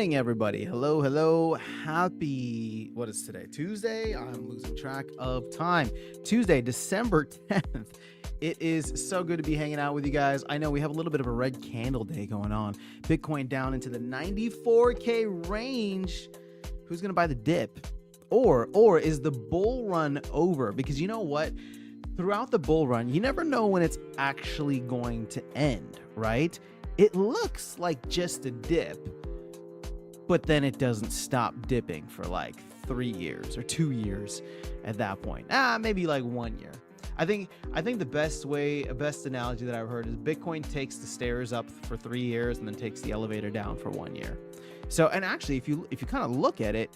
morning, everybody. Hello, hello. Happy, what is today? Tuesday? I'm losing track of time. Tuesday, December 10th. It is so good to be hanging out with you guys. I know we have a little bit of a red candle day going on. Bitcoin down into the 94K range. Who's going to buy the dip? Or is the bull run over? Because you know what? Throughout the bull run, you never know when it's actually going to end, right? It looks like just a dip, but then it doesn't stop dipping for like 3 years or 2 years at that point. Maybe like 1 year. I think the best analogy that I've heard is Bitcoin takes the stairs up for 3 years and then takes the elevator down for 1 year. So, and actually, if you kind of look at it,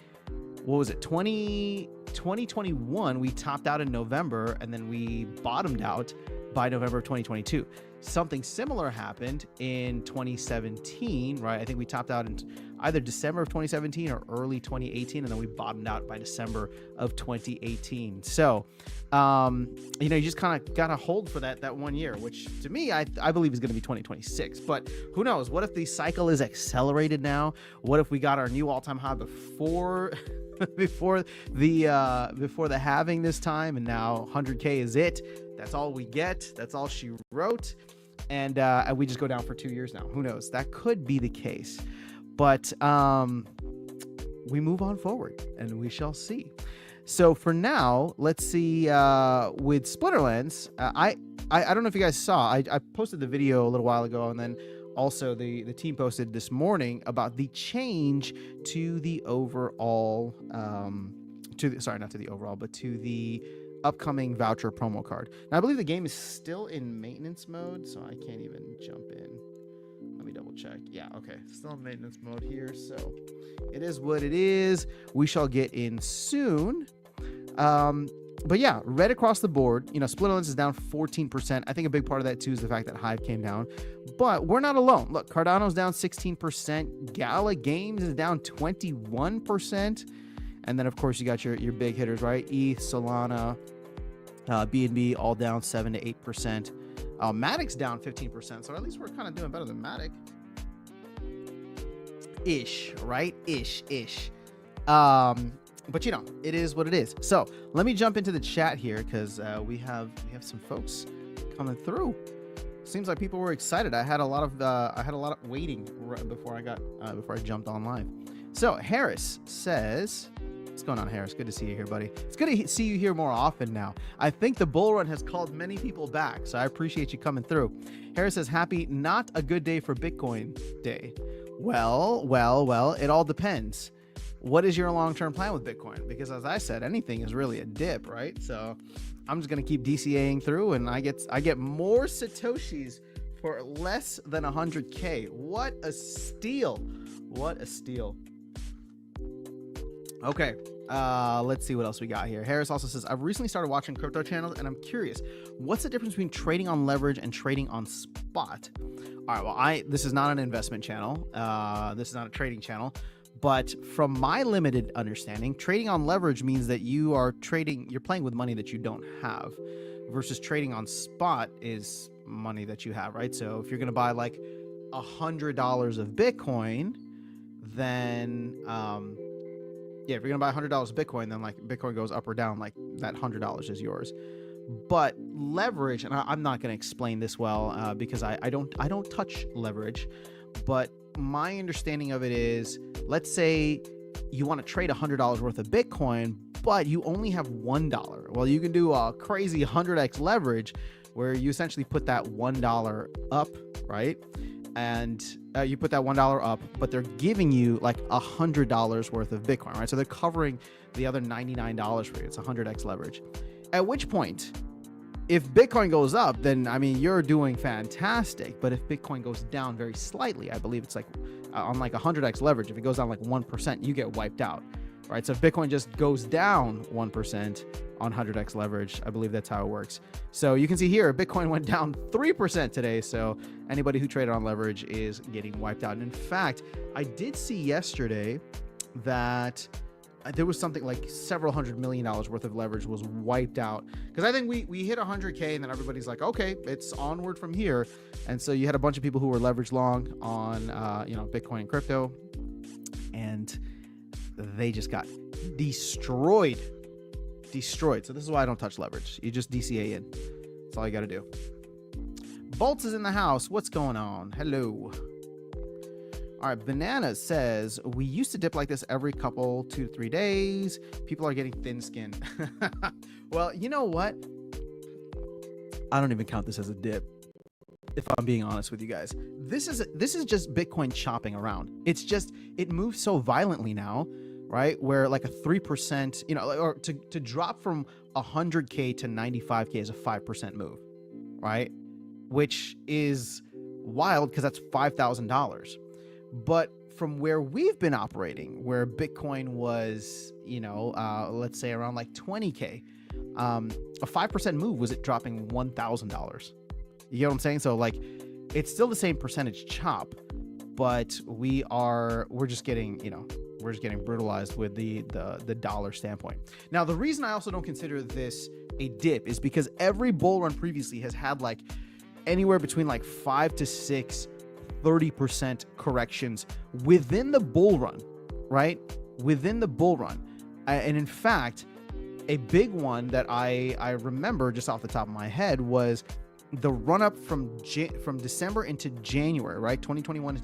what was it? 2021, we topped out in November and then we bottomed out by November of 2022. Something similar happened in 2017, right? I think we topped out in either December of 2017 or early 2018, and then we bottomed out by December of 2018. So, you just kind of got to hold for that 1 year, which to me, I believe is going to be 2026. But who knows? What if the cycle is accelerated now? What if we got our new all-time high before the halving this time, and now 100K is it? That's all we get. That's all she wrote. And we just go down for 2 years now. Who knows? That could be the case. But we move on forward and we shall see. So for now, let's see with Splinterlands. I don't know if you guys saw. I posted the video a little while ago, and then also the team posted this morning about the change to the overall to the upcoming voucher promo card. Now I believe the game is still in maintenance mode, so I can't even jump in. Let me double check. Yeah, okay, still in maintenance mode here, so it is what it is. We shall get in soon. But yeah, right across the board, Splinterlands is down 14%. I think a big part of that too is the fact that Hive came down, but we're not alone. Look, Cardano's down 16%. Gala Games is down 21%. And then, of course, you got your big hitters, right? ETH, Solana, BNB, all down 7 to 8%. Matic's down 15%. So at least we're kind of doing better than Matic. Ish, right? Ish. But it is what it is. So let me jump into the chat here because we have some folks coming through. Seems like people were excited. I had a lot of waiting before I jumped on live. So Harris says, what's going on, Harris? Good to see you here, buddy. It's good to see you here more often now. I think the bull run has called many people back, so I appreciate you coming through. Harris says, happy not a good day for Bitcoin day. Well, it all depends. What is your long-term plan with Bitcoin? Because as I said, anything is really a dip, right? So I'm just going to keep DCAing through, and I get more Satoshis for less than 100K. What a steal. What a steal. Okay, let's see what else we got here. Harris also says, I've recently started watching crypto channels, and I'm curious, what's the difference between trading on leverage and trading on spot? All right, well, this is not an investment channel. This is not a trading channel. But from my limited understanding, trading on leverage means that you're playing with money that you don't have, versus trading on spot is money that you have, right? So if you're going to buy like $100 of Bitcoin, then if you're gonna buy $100 of Bitcoin, then like Bitcoin goes up or down, like that $100 is yours. But leverage, and I'm not gonna explain this well because I don't touch leverage. But my understanding of it is, let's say you want to trade $100 worth of Bitcoin, but you only have $1. Well, you can do a crazy 100x leverage where you essentially put that $1 up, right? And you put that $1 up, but they're giving you like $100 worth of Bitcoin, right? So they're covering the other $99 for you. It's 100x leverage. At which point, if Bitcoin goes up, then you're doing fantastic. But if Bitcoin goes down very slightly, I believe it's like on like 100x leverage, if it goes down like 1%, you get wiped out, right? So if Bitcoin just goes down 1% on 100x leverage, I believe that's how it works. So you can see here, Bitcoin went down 3% today. So anybody who traded on leverage is getting wiped out. And in fact, I did see yesterday that there was something like several $100 million worth of leverage was wiped out, because I think we hit 100K and then everybody's like, okay, it's onward from here. And so you had a bunch of people who were leveraged long on Bitcoin and crypto, and they just got destroyed. So this is why I don't touch leverage. You just DCA in. That's all you got to do. Bolts is in the house. What's going on? Hello. All right, Banana says, we used to dip like this every couple 2 to 3 days. People are getting thin-skinned. Well, you know what? I don't even count this as a dip, if I'm being honest with you guys. This is just Bitcoin chopping around. It's just, it moves so violently now, right? Where like a 3%, you know, or to drop from 100K to 95K is a 5% move, right? Which is wild because that's $5,000. But from where we've been operating, where Bitcoin was, you know, let's say around like 20K, a 5% move was it dropping $1,000. You get what I'm saying? So like, it's still the same percentage chop, but we're just getting, you know, we're just getting brutalized with the dollar standpoint. Now, the reason I also don't consider this a dip is because every bull run previously has had like anywhere between like 5 to 6 30% corrections within the bull run, right? Within the bull run. And in fact, a big one that I remember just off the top of my head was the run up from December into January, right? 2020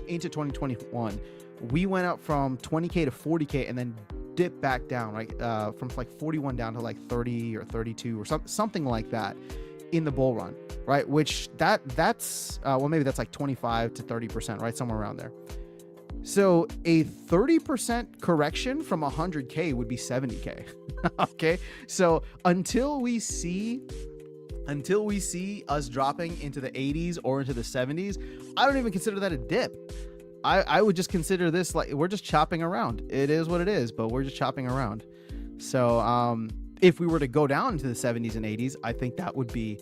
into 2021. We went up from 20K to 40K and then dipped back down, right? From like 41 down to like 30 or 32 or something like that in the bull run, right? Which that's well, maybe that's like 25 to 30%, right? Somewhere around there. So a 30% correction from 100K would be 70K. Okay. So until we see us dropping into the 80s or into the 70s, I don't even consider that a dip. I would just consider this like we're just chopping around. It is what it is, but we're just chopping around. So if we were to go down into the 70s and 80s, I think that would be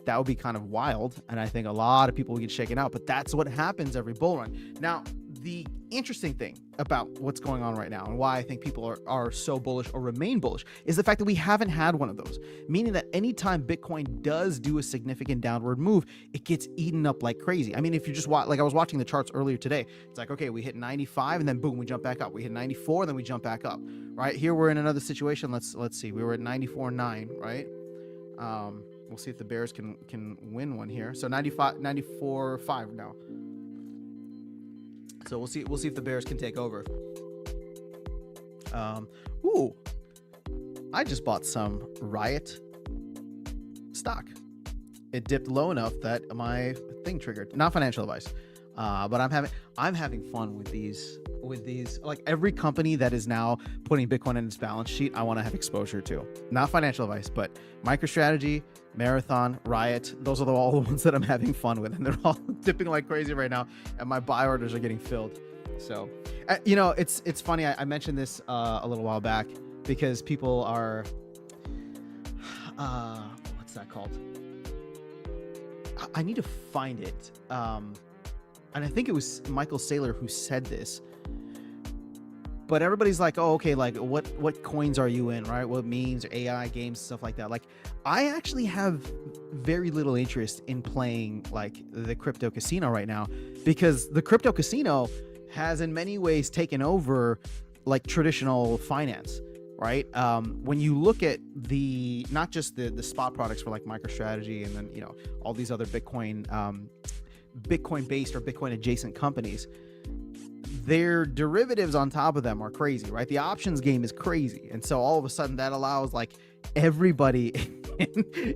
kind of wild, and I think a lot of people would get shaken out. But that's what happens every bull run. Now, the interesting thing about what's going on right now and why I think people are so bullish or remain bullish is the fact that we haven't had one of those, meaning that anytime Bitcoin does do a significant downward move, it gets eaten up like crazy. I mean, if you just watch, like I was watching the charts earlier today, it's like, okay, we hit 95 and then boom, we jump back up. We hit 94 and then we jump back up, right? Here we're in another situation. Let's see. We were at 94.9, right? We'll see if the Bears can win one here. So 94.5 now. So we'll see if the Bears can take over. Ooh, I just bought some Riot stock. It dipped low enough that my thing triggered. Not financial advice, but I'm having fun with these. Like every company that is now putting Bitcoin in its balance sheet, I want to have exposure to. Not financial advice, but MicroStrategy, Marathon, Riot. Those are all the ones that I'm having fun with, and they're all dipping like crazy right now, and my buy orders are getting filled. So, you know, it's funny. I mentioned this a little while back because people are, what's that called? I need to find it. And I think it was Michael Saylor who said this. But everybody's like, oh, okay, like what coins are you in, right? What memes, or AI games, stuff like that. Like, I actually have very little interest in playing like the crypto casino right now, because the crypto casino has in many ways taken over like traditional finance, right? When you look at not just the spot products for like MicroStrategy and then, you know, all these other Bitcoin based or Bitcoin adjacent companies, their derivatives on top of them are crazy, right? The options game is crazy. And so all of a sudden that allows like everybody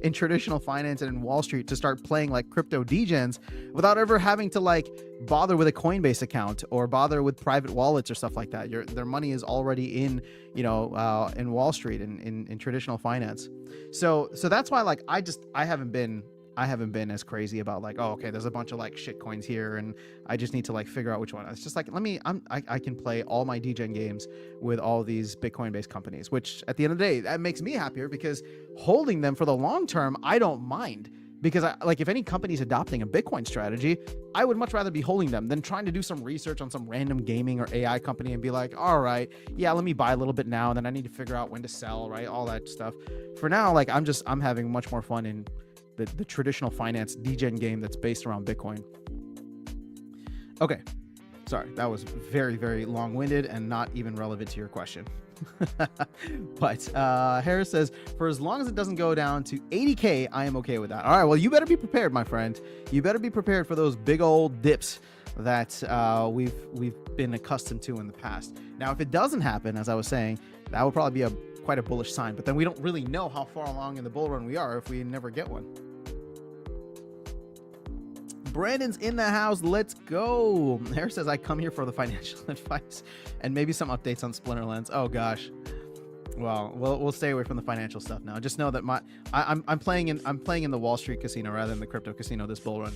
in traditional finance and in Wall Street to start playing like crypto degens without ever having to like bother with a Coinbase account or bother with private wallets or stuff like that. Their money is already in, you know, in Wall Street and in traditional finance. So that's why like I haven't been as crazy about like, oh, okay, there's a bunch of like shit coins here and I just need to like figure out which one. It's just like, I can play all my degen games with all these Bitcoin based companies, which at the end of the day, that makes me happier because holding them for the long term, I don't mind, because like if any company's adopting a Bitcoin strategy, I would much rather be holding them than trying to do some research on some random gaming or AI company and be like, all right, yeah, let me buy a little bit now. And then I need to figure out when to sell, right? All that stuff. For now, like I'm having much more fun in the traditional finance degen game that's based around Bitcoin. Okay, Sorry, that was very, very long-winded and not even relevant to your question. But Harris says, for as long as it doesn't go down to 80K, I am okay with that. All right, well, you better be prepared, my friend. You better be prepared for those big old dips that we've been accustomed to in the past. Now, if it doesn't happen, as I was saying, that would probably be quite a bullish sign. But then we don't really know how far along in the bull run we are if we never get one. Brandon's in the house. Let's go. Harris says, I come here for the financial advice and maybe some updates on Splinterlands. Oh gosh. Well, we'll stay away from the financial stuff now. Just know that I'm playing in the Wall Street casino rather than the crypto casino this bull run.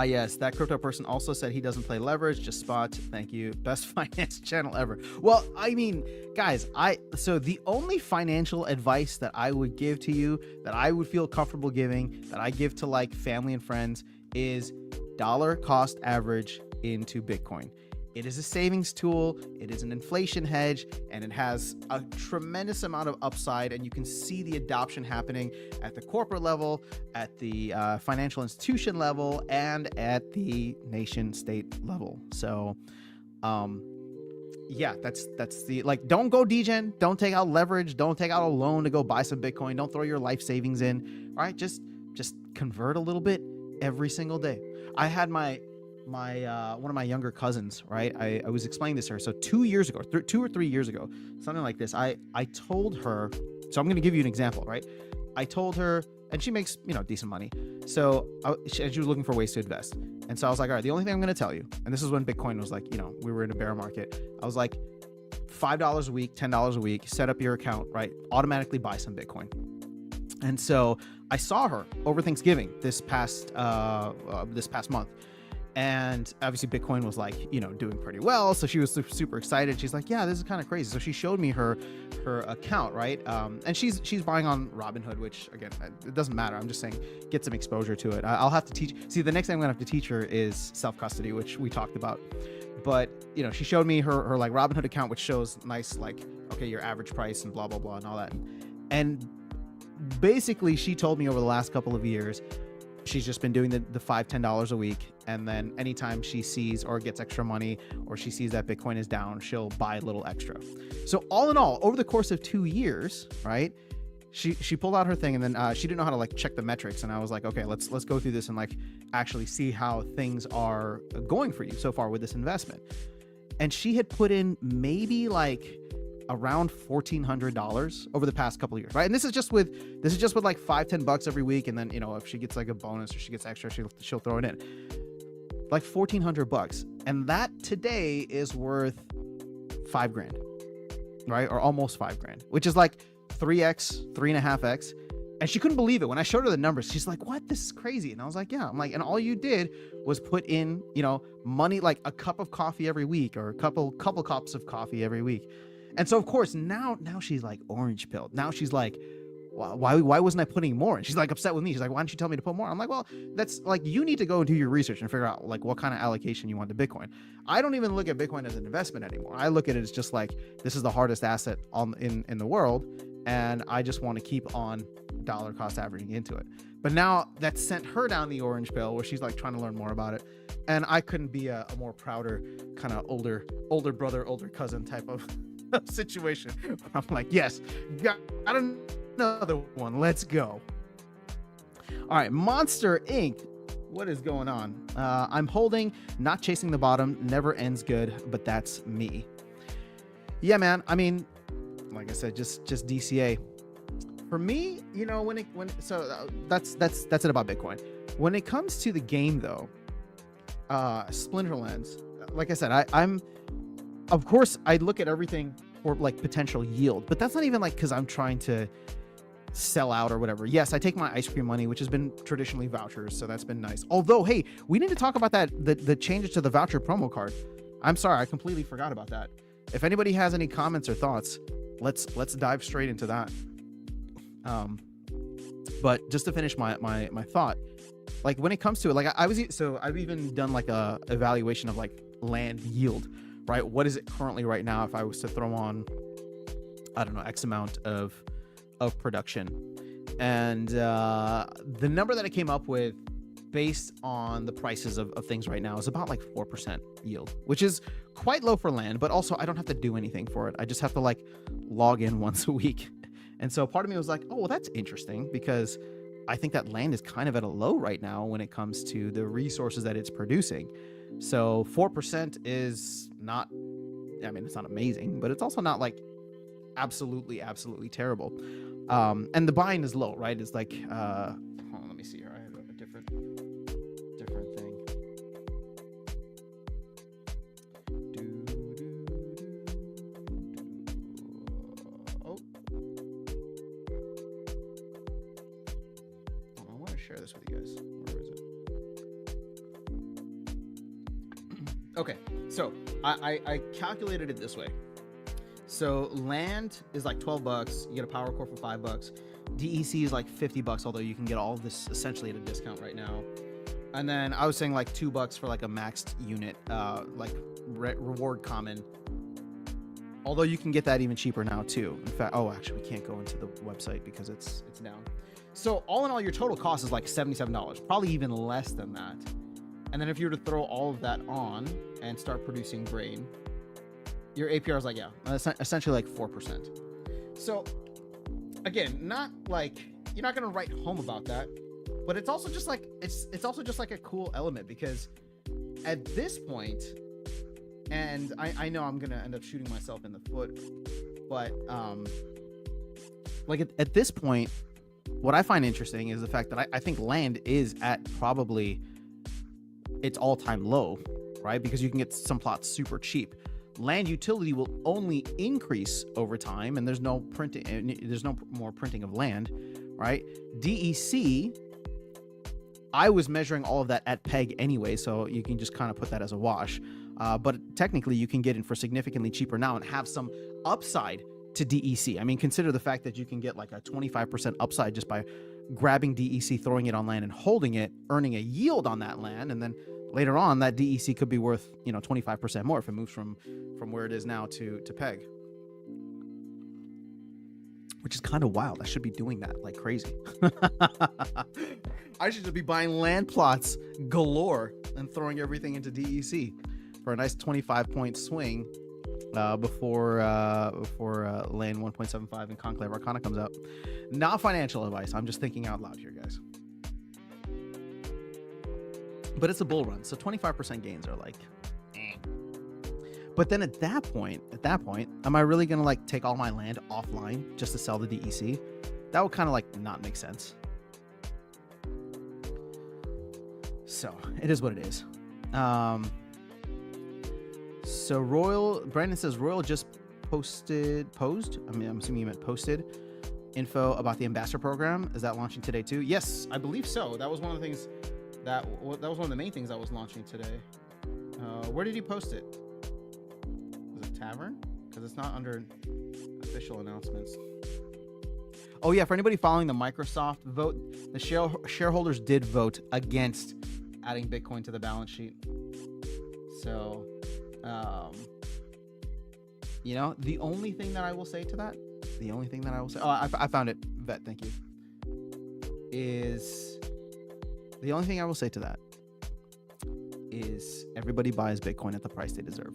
Yes, that crypto person also said he doesn't play leverage, just spot. Thank you. Best finance channel ever. Well, I mean, guys, so the only financial advice that I would give to you, that I would feel comfortable giving, that I give to like family and friends, is dollar cost average into Bitcoin. It is a savings tool, it is an inflation hedge, and it has a tremendous amount of upside, and you can see the adoption happening at the corporate level, at the financial institution level, and at the nation state level. So yeah, that's the, like, don't go degen, don't take out leverage, don't take out a loan to go buy some Bitcoin, don't throw your life savings in. All right, just convert a little bit every single day. I had my one of my younger cousins, right? I was explaining this to her. So 2 years ago, 2 or 3 years ago, something like this, I told her, so I'm going to give you an example, right? I told her, and she makes, decent money. So she was looking for ways to invest. And so I was like, all right, the only thing I'm going to tell you, and this is when Bitcoin was like, we were in a bear market. I was like, $5 a week, $10 a week, set up your account, right? Automatically buy some Bitcoin. And so I saw her over Thanksgiving this past month. And obviously Bitcoin was like, doing pretty well. So she was super excited. She's like, yeah, this is kind of crazy. So she showed me her account, right? And she's buying on Robinhood, which again, it doesn't matter. I'm just saying, get some exposure to it. I'll have to teach. See, the next thing I'm gonna have to teach her is self-custody, which we talked about. But, she showed me her like Robinhood account, which shows nice, like, okay, your average price and blah, blah, blah and all that. And basically she told me over the last couple of years, she's just been doing the $5, $10 a week. And then anytime she sees or gets extra money, or she sees that Bitcoin is down, she'll buy a little extra. So all in all, over the course of 2 years, right, she pulled out her thing, and then she didn't know how to like check the metrics. And I was like, okay, let's go through this and like actually see how things are going for you so far with this investment. And she had put in maybe like around $1,400 over the past couple of years, right? And this is just with like $5-10 every week, and then if she gets like a bonus or she gets extra, she'll throw it in, like $1,400, and that today is worth $5,000, right? Or almost $5,000, which is like 3x, 3.5x. And she couldn't believe it when I showed her the numbers. She's like, "What? This is crazy." And I was like, "Yeah." I'm like, and all you did was put in, money, like a cup of coffee every week, or a couple cups of coffee every week. And so of course now she's like orange pilled. Now she's like, why wasn't I putting more? And she's like upset with me. She's like, why didn't you tell me to put more? I'm like, well, that's like, you need to go and do your research and figure out like what kind of allocation you want to Bitcoin. I don't even look at Bitcoin as an investment anymore. I look at it as just like, this is the hardest asset in the world, and I just want to keep on dollar cost averaging into it. But now that sent her down the orange pill, where she's like trying to learn more about it. And I couldn't be a more prouder kind of older brother, older cousin type of situation. I'm like, yes, got another one, let's go. All right, Monster Inc, what is going on? I'm holding, not chasing the bottom, never ends good, but that's me. Yeah, man, I mean, like I said, just DCA for me. That's it about Bitcoin. When it comes to the game though, Splinterlands, like I said, I'm of course I look at everything for like potential yield, but that's not even like because I'm trying to sell out or whatever. Yes, I take my ice cream money, which has been traditionally vouchers, so that's been nice. Although, hey, we need to talk about that, the changes to the voucher promo card. I'm sorry, I completely forgot about that. If anybody has any comments or thoughts, let's dive straight into that. But just to finish my thought, like when it comes to it, like I've even done like a evaluation of like land yield, right? What is it currently right now if I was to throw on, I don't know, X amount of production? And the number that I came up with based on the prices of things right now, is about like 4% yield, which is quite low for land, but also I don't have to do anything for it. I just have to like log in once a week. And so part of me was like, oh, well, that's interesting, because I think that land is kind of at a low right now when it comes to the resources that it's producing. So 4% is not, I mean, it's not amazing, but it's also not like absolutely terrible. And the buying is low, right? It's like, hold on, let me see here. I have a different thing. Oh, I want to share this with you guys. Where is it? Okay, so I calculated it this way. So land is like $12. You get a power core for $5. DEC is like $50, although you can get all of this essentially at a discount right now. And then I was saying like $2 for like a maxed unit, like reward common. Although you can get that even cheaper now too. In fact, oh, actually we can't go into the website because it's down. So all in all, your total cost is like $77, probably even less than that. And then if you were to throw all of that on and start producing grain, your APR is like, yeah, essentially like 4%. So again, not like, you're not going to write home about that, but it's also just like, it's also just like a cool element, because at this point, and I know I'm going to end up shooting myself in the foot, but like at this point, what I find interesting is the fact that I think land is at probably its all-time low, right? Because you can get some plots super cheap. Land utility will only increase over time, and there's no printing, there's no more printing of land, right? DEC, I was measuring all of that at PEG anyway, so you can just kind of put that as a wash. But technically, you can get in for significantly cheaper now and have some upside to DEC. I mean, consider the fact that you can get like a 25% upside just by grabbing DEC, throwing it on land and holding it, earning a yield on that land, and then later on that DEC could be worth, 25% more if it moves from where it is now to PEG, which is kind of wild. I should be doing that like crazy. I should just be buying land plots galore and throwing everything into DEC for a nice 25-point swing before land 1.75 and Conclave Arcana comes out. Not financial advice. I'm just thinking out loud here, guys. But it's a bull run, so 25% gains are like, eh. But then at that point, am I really gonna like take all my land offline just to sell the DEC? That would kind of like not make sense. So it is what it is. So Brandon says Royal just posted. I mean, I'm assuming you meant posted info about the ambassador program. Is that launching today too? Yes, I believe so. That was one of the things that was one of the main things that was launching today. Where did he post it? Was it Tavern? Because it's not under official announcements. Oh yeah, for anybody following the Microsoft vote, the shareholders did vote against adding Bitcoin to the balance sheet. So, the only thing that I will say to that, I found it, Vet, thank you, is the only thing I will say to that is everybody buys Bitcoin at the price they deserve.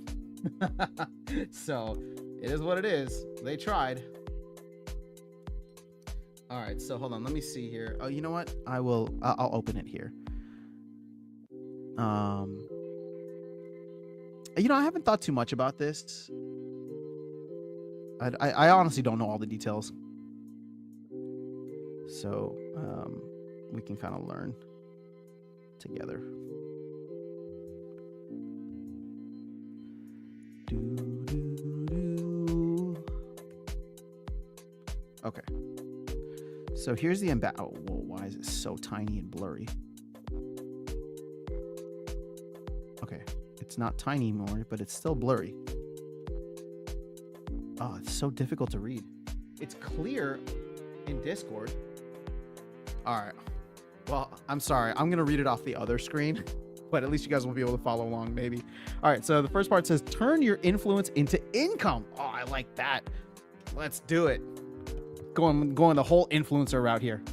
So it is what it is. They tried. All right, so hold on. Let me see here. Oh, you know what? I'll open it here. I haven't thought too much about this. I honestly don't know all the details. So we can kind of learn together. Okay. So here's the oh, whoa, why is it so tiny and blurry? Okay, it's not tiny anymore, but it's still blurry. Oh, it's so difficult to read. It's clear in Discord. All right. Well, I'm sorry. I'm going to read it off the other screen, but at least you guys will be able to follow along, maybe. All right. So the first part says, turn your influence into income. Oh, I like that. Let's do it. Going the whole influencer route here.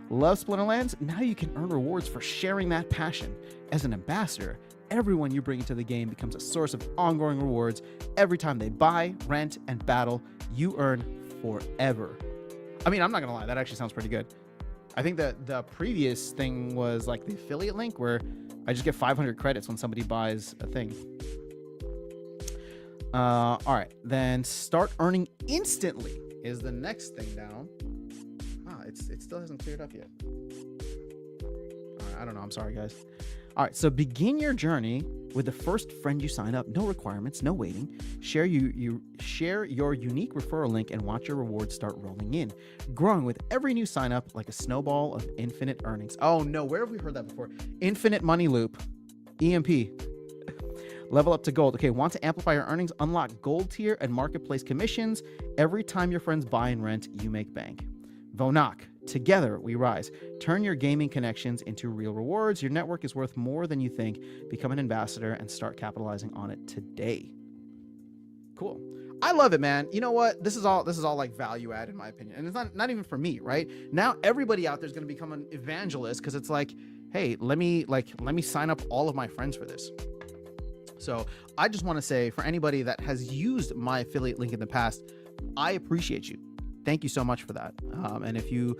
Love Splinterlands? Now you can earn rewards for sharing that passion. As an ambassador, everyone you bring into the game becomes a source of ongoing rewards. Every time they buy, rent, and battle, you earn forever. I mean, I'm not gonna lie, that actually sounds pretty good. I think that the previous thing was like the affiliate link where I just get 500 credits when somebody buys a thing. All right, then start earning instantly is the next thing down. It still hasn't cleared up yet. All right, I don't know. I'm sorry, guys. All right, so begin your journey with the first friend you sign up. No requirements, no waiting. Share your unique referral link and watch your rewards start rolling in, growing with every new sign up like a snowball of infinite earnings. Oh no, where have we heard that before? Infinite money loop, EMP. Level up to gold. Okay, want to amplify your earnings? Unlock gold tier and marketplace commissions. Every time your friends buy and rent, you make bank. Vonak. Together we rise. Turn your gaming connections into real rewards. Your network is worth more than you think. Become an ambassador and start capitalizing on it today. Cool. I love it, man. You know what? This is all like value add in my opinion. And it's not even for me, right? Now everybody out there is going to become an evangelist because it's like, hey, let me sign up all of my friends for this. So I just want to say, for anybody that has used my affiliate link in the past, I appreciate you. Thank you so much for that. And if you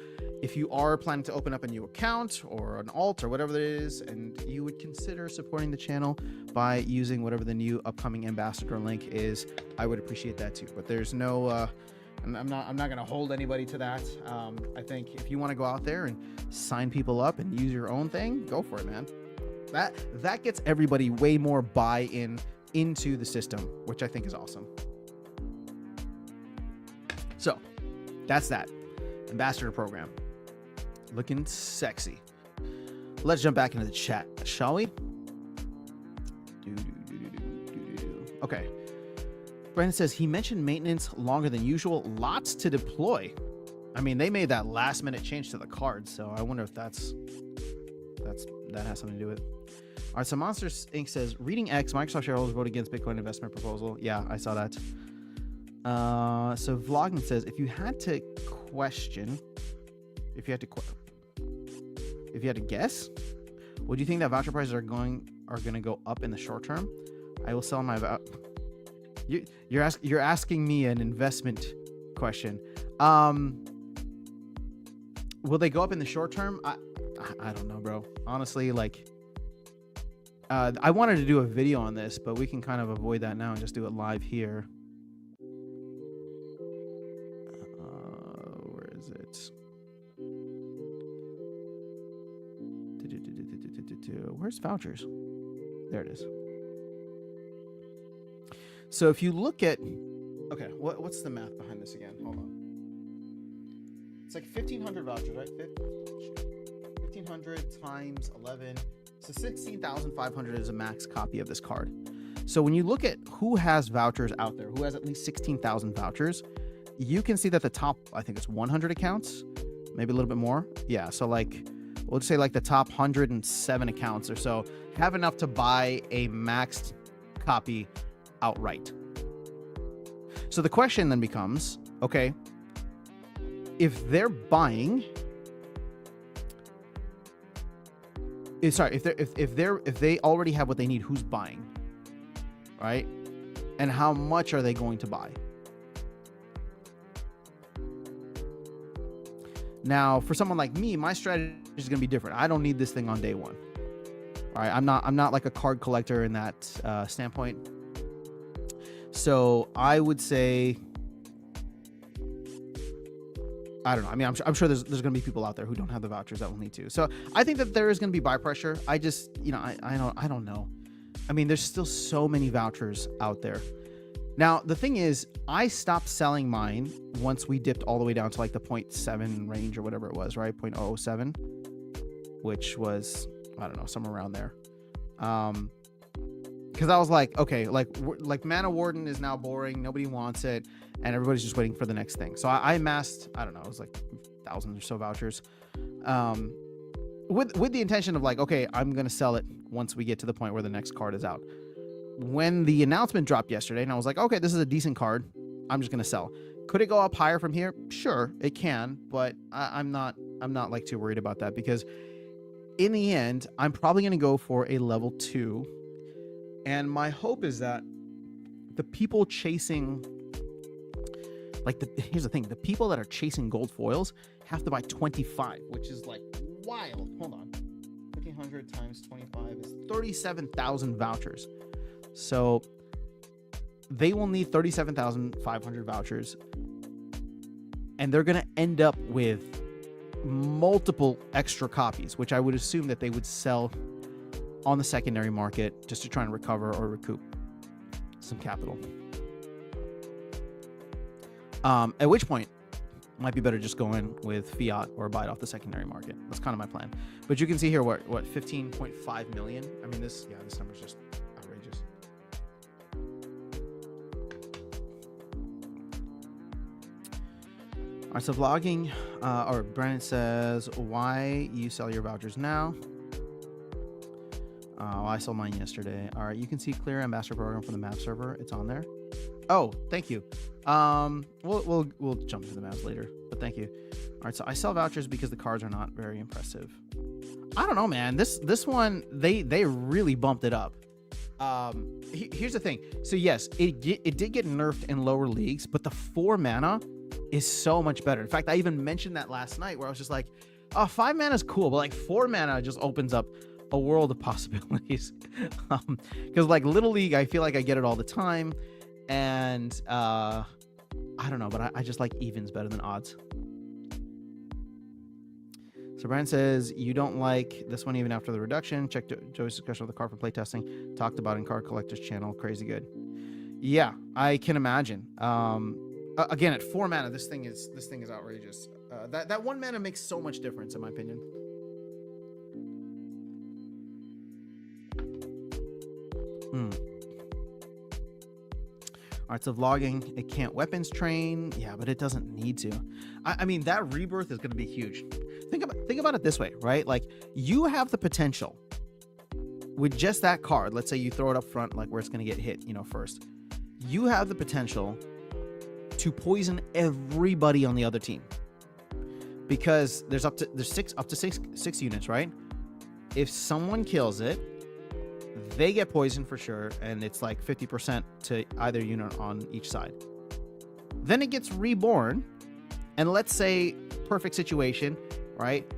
are planning to open up a new account or an alt or whatever it is, and you would consider supporting the channel by using whatever the new upcoming ambassador link is, I would appreciate that too. But there's no, I'm not going to hold anybody to that. I think if you want to go out there and sign people up and use your own thing, go for it, man. That gets everybody way more buy-in into the system, which I think is awesome. So that's that ambassador program, looking sexy. Let's jump back into the chat, shall we? Okay. Brandon says he mentioned maintenance longer than usual. Lots to deploy. I mean, they made that last minute change to the card, so I wonder if that has something to do with it. All right, so Monsters Inc. says, reading X, Microsoft shareholders vote against Bitcoin investment proposal. Yeah, I saw that. So Vlogging says, if you had to guess, would you think that voucher prices are going to go up in the short term? I will sell my You're asking me an investment question. Will they go up in the short term? I don't know, bro. Honestly, like, I wanted to do a video on this, but we can kind of avoid that now and just do it live here. Where is it? Where's vouchers? There it is. So if you look at, okay, what's the math behind this again? Hold on. It's like 1,500 vouchers, right? 1,500 times 11. So 16,500 is a max copy of this card. So when you look at who has vouchers out there, who has at least 16,000 vouchers, you can see that the top, I think it's 100 accounts, maybe a little bit more. Yeah, so like, we'll just say like the top 107 accounts or so have enough to buy a maxed copy outright. So the question then becomes, okay, if they're buying, if they already have what they need, who's buying, right? And how much are they going to buy? Now, for someone like me, my strategy is going to be different. I don't need this thing on day one. All right, I'm not like a card collector in that standpoint. So I would say, I don't know. I mean, I'm sure there's going to be people out there who don't have the vouchers that will need to. So I think that there is going to be buy pressure. I just, I don't know. I mean, there's still so many vouchers out there. Now, the thing is, I stopped selling mine once we dipped all the way down to like the 0.7 range or whatever it was, right? 0.007, which was, I don't know, somewhere around there. Because I was like, okay, like Mana Warden is now boring. Nobody wants it. And everybody's just waiting for the next thing. So I amassed, I don't know, it was like 1,000 or so vouchers. With the intention of like, okay, I'm going to sell it once we get to the point where the next card is out. When the announcement dropped yesterday, and I was like, okay, this is a decent card, I'm just going to sell. Could it go up higher from here? Sure, it can, but I'm not I'm not like too worried about that, because in the end, I'm probably going to go for a level 2. And my hope is that the people chasing, like, here's the thing, the people that are chasing gold foils have to buy 25, which is like wild. Hold on. 1,500 times 25 is 37,000 vouchers. So they will need 37,500 vouchers. And they're going to end up with multiple extra copies, which I would assume that they would sell on the secondary market just to try and recover or recoup some capital. At which point, it might be better just go in with fiat or buy it off the secondary market. That's kind of my plan. But you can see here, what 15.5 million? I mean, this number's just outrageous. All right, so vlogging, or Brandon says, why you sell your vouchers now? I sold mine yesterday. All right, you can see clear ambassador program from the map server. It's on there. Oh, thank you. We'll jump into the maps later, but thank you. All right, so I sell vouchers because the cards are not very impressive. I don't know, man. This one, they really bumped it up. Here's the thing. So yes, it did get nerfed in lower leagues, but the 4 mana is so much better. In fact, I even mentioned that last night, where I was just like, oh, 5 mana is cool, but like 4 mana just opens up a world of possibilities. Because like Little League, I feel like I get it all the time, and I don't know, but I just like evens better than odds. So Brian says, you don't like this one even after the reduction. Check Joey's discussion of the card for playtesting. Talked about in Card Collector's channel. Crazy good. Yeah, I can imagine. Again, at 4 mana, this thing is outrageous. That 1 mana makes so much difference, in my opinion. All right, so vlogging, it can't weapons train. Yeah, but it doesn't need to. I mean, that rebirth is going to be huge. Think about it this way, right? Like, you have the potential with just that card. Let's say you throw it up front, like where it's going to get hit, first. You have the potential to poison everybody on the other team, because there's up to six units, right? If someone kills it, they get poisoned for sure, and it's like 50% to either unit on each side. Then it gets reborn, and let's say, perfect situation, right?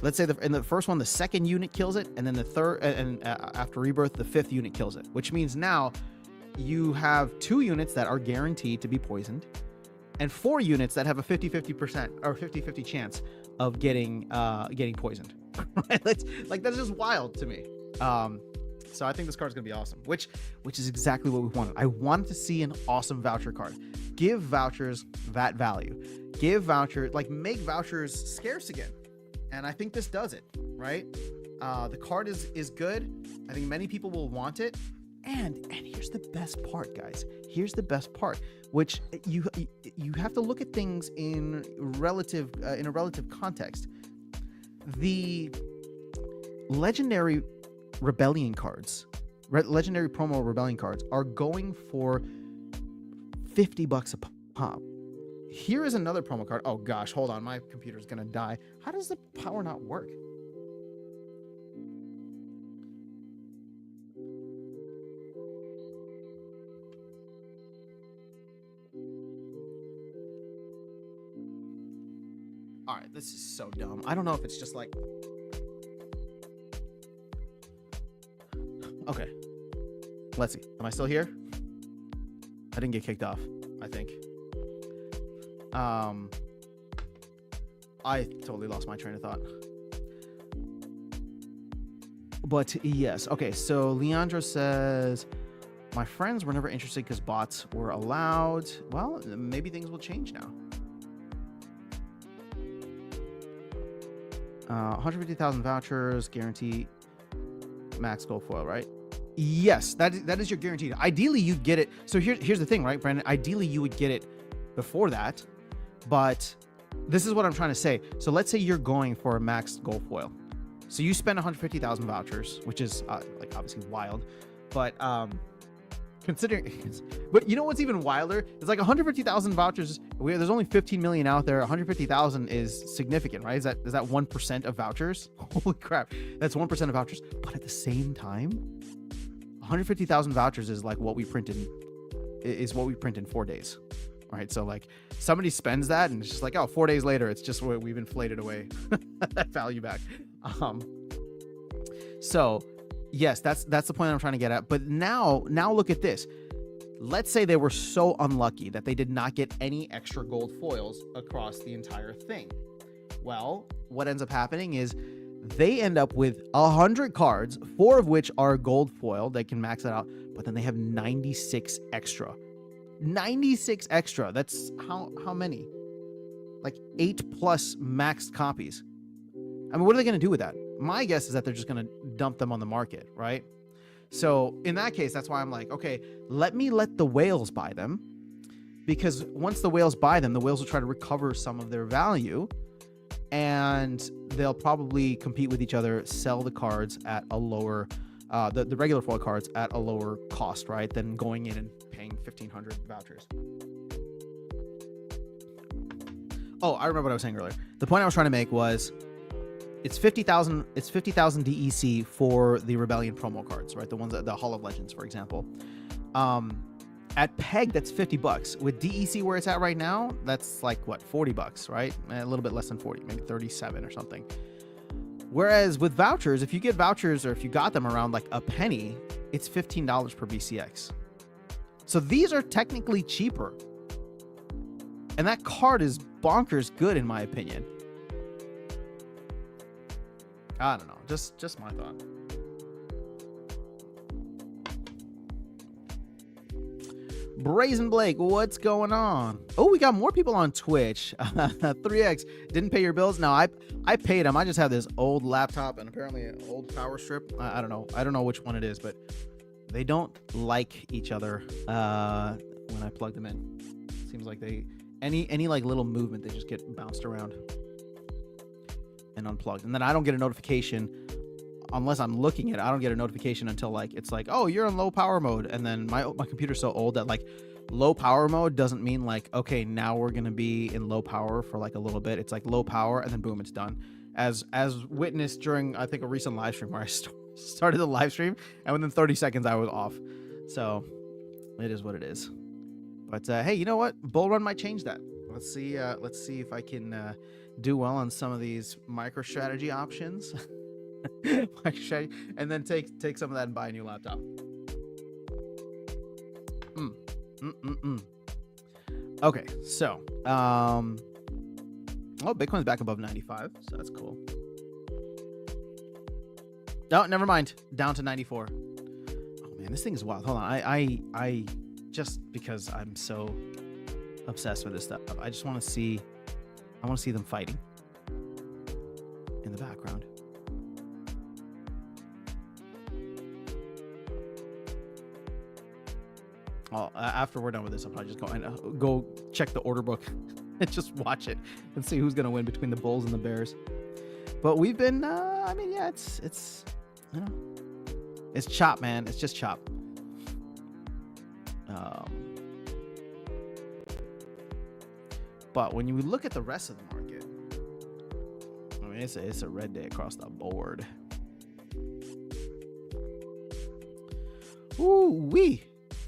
Let's say in the first one, the 2nd unit kills it, and then the 3rd, and after rebirth, the 5th unit kills it, which means now you have 2 units that are guaranteed to be poisoned, and 4 units that have a 50-50% or 50-50 chance of getting poisoned. Right? That's just wild to me. So I think this card's gonna be awesome, which is exactly what we wanted. I wanted to see an awesome voucher card. Give vouchers that value. Make vouchers scarce again. And I think this does it, right? The card is good. I think many people will want it. And here's the best part, guys. Here's the best part, which you have to look at things in a relative context. The legendary rebellion cards, legendary promo rebellion cards, are going for $50 a pop. Here is another promo card. Oh gosh, hold on, my computer's gonna die. How does the power not work? All right, this is so dumb. I don't know if it's just like... Okay, let's see. Am I still here? I didn't get kicked off, I think. I totally lost my train of thought. But yes, okay, so Leandro says, my friends were never interested because bots were allowed. Well, maybe things will change now. 150,000 vouchers, guarantee max gold foil, right? Yes, that is your guaranteed. Ideally, you'd get it. So here's the thing, right, Brandon? Ideally, you would get it before that, but this is what I'm trying to say. So let's say you're going for a max gold foil. So you spend 150,000 vouchers, which is like obviously wild, but considering. But you know what's even wilder? It's like 150,000 vouchers. There's only 15 million out there. 150,000 is significant, right? Is that 1% of vouchers? Holy crap, that's 1% of vouchers. But at the same time, 150,000 vouchers is like what we print in 4 days. Right, so like somebody spends that and it's just like, oh, 4 days later, it's just what we've inflated away that value back. So yes, that's the point I'm trying to get at. But now look at this. Let's say they were so unlucky that they did not get any extra gold foils across the entire thing. Well, what ends up happening is they end up with 100 cards, 4 of which are gold foil. They can max it out, but then they have 96 extra. 96 extra. That's how many? Like 8 plus maxed copies. I mean, what are they going to do with that? My guess is that they're just going to dump them on the market, right? So in that case, that's why I'm like, okay, let the whales buy them, because once the whales buy them, the whales will try to recover some of their value, and they'll probably compete with each other, sell the cards at a lower, the regular foil cards at a lower cost, right, than going in and paying 1,500 vouchers. Oh, I remember what I was saying earlier. The point I was trying to make was, it's 50,000 DEC for the Rebellion promo cards, right? The ones that the Hall of Legends, for example. At Peg, that's $50. With DEC where it's at right now, that's like what, $40, right? A little bit less than 40, maybe 37 or something. Whereas with vouchers, if you get vouchers or if you got them around like a penny, it's $15 per BCX. So these are technically cheaper. And that card is bonkers good in my opinion. I don't know, just my thought. Brazen Blake, what's going on? Oh, we got more people on Twitch. 3X, didn't pay your bills? No, I paid them. I just have this old laptop and apparently an old power strip. I don't know. I don't know which one it is, but they don't like each other when I plug them in. Seems like they any like little movement, they just get bounced around and unplugged. And then I don't get a notification unless I'm looking at it. I don't get a notification until like it's like, oh, you're in low power mode. And then my computer's so old that like low power mode doesn't mean like, okay, now we're gonna be in low power for like a little bit. It's like low power and then boom, it's done. As witnessed during I think a recent live stream where I started the live stream and within 30 seconds I was off. So it is what it is. But hey, you know what? Bull Run might change that. Let's see if I can do well on some of these MicroStrategy options. MicroStrategy, and then take some of that and buy a new laptop. Okay, so oh, Bitcoin's back above 95, so that's cool. No, never mind, down to 94. Oh man, this thing is wild. Hold on, I just because I'm so obsessed with this stuff, I just want to see. I want to see them fighting in the background. Well, after we're done with this, I'll probably just go check the order book and just watch it and see who's gonna win between the Bulls and the Bears. But we've been, I mean, yeah, it's you know, it's chop, man. It's just chop. But when you look at the rest of the market, I mean, it's a red day across the board. Ooh wee!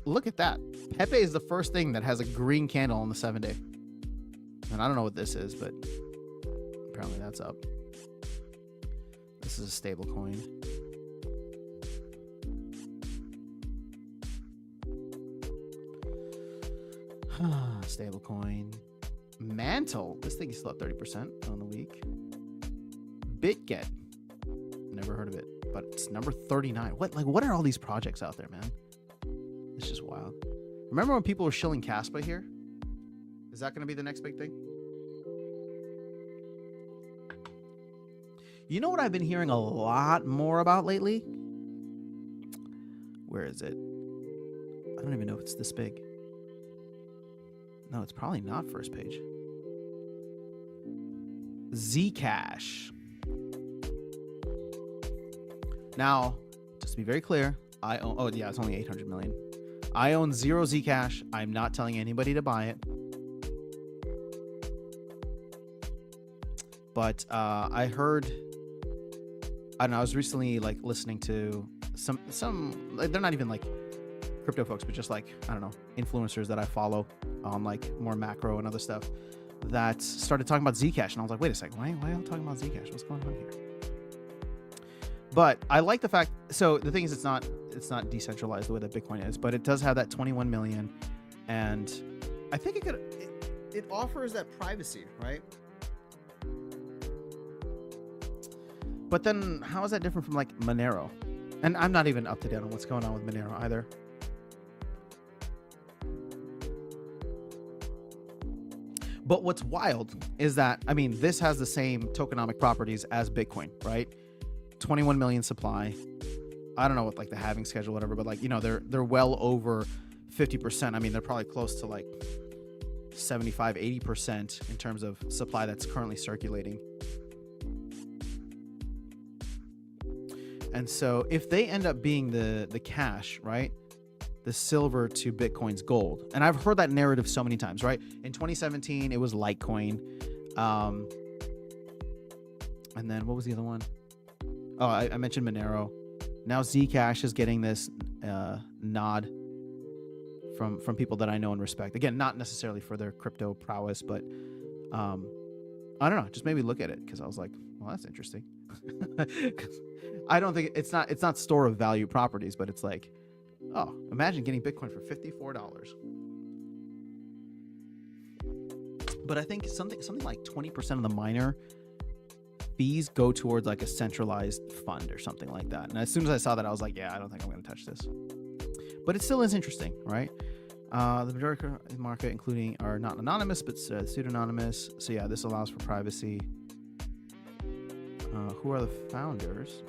Look at that. Pepe is the first thing that has a green candle on the 7-day. And I don't know what this is, but apparently that's up. This is a stable coin. Stable coin. Mantle. This thing is still at 30% on the week. BitGet. Never heard of it, but it's number 39. What are all these projects out there, man? It's just wild. Remember when people were shilling Caspa here? Is that going to be the next big thing? You know what I've been hearing a lot more about lately? Where is it? I don't even know if it's this big. No, it's probably not first page. Zcash. Now, just to be very clear, I own, oh yeah, it's only 800 million. I own 0 Zcash. I'm not telling anybody to buy it. But I heard, I don't know, I was recently like listening to some like, they're not even like crypto folks, but just like, I don't know, influencers that I follow on like more macro and other stuff that started talking about Zcash. And I was like, wait a second, why are you talking about Zcash? What's going on here? But I like the fact, so the thing is, it's not decentralized the way that Bitcoin is, but it does have that 21 million. And I think it offers that privacy, right? But then how is that different from like Monero? And I'm not even up to date on what's going on with Monero either. But what's wild is that, I mean, this has the same tokenomic properties as Bitcoin, right? 21 million supply. I don't know what like the halving schedule, whatever, but like, you know, they're well over 50%. I mean, they're probably close to like 75, 80% in terms of supply that's currently circulating. And so if they end up being the cash, right? The silver to Bitcoin's gold. And I've heard that narrative so many times, right? In 2017, it was Litecoin. And then what was the other one? Oh, I mentioned Monero. Now Zcash is getting this nod from people that I know and respect. Again, not necessarily for their crypto prowess, but I don't know, just made me look at it because I was like, well, that's interesting. I don't think it's not store of value properties, but it's like, oh, imagine getting Bitcoin for $54. But I think something like 20% of the miner fees go towards like a centralized fund or something like that. And as soon as I saw that, I was like, yeah, I don't think I'm going to touch this. But it still is interesting, right? The majority of the market, including, are not anonymous, but pseudonymous. So yeah, this allows for privacy. Who are the founders?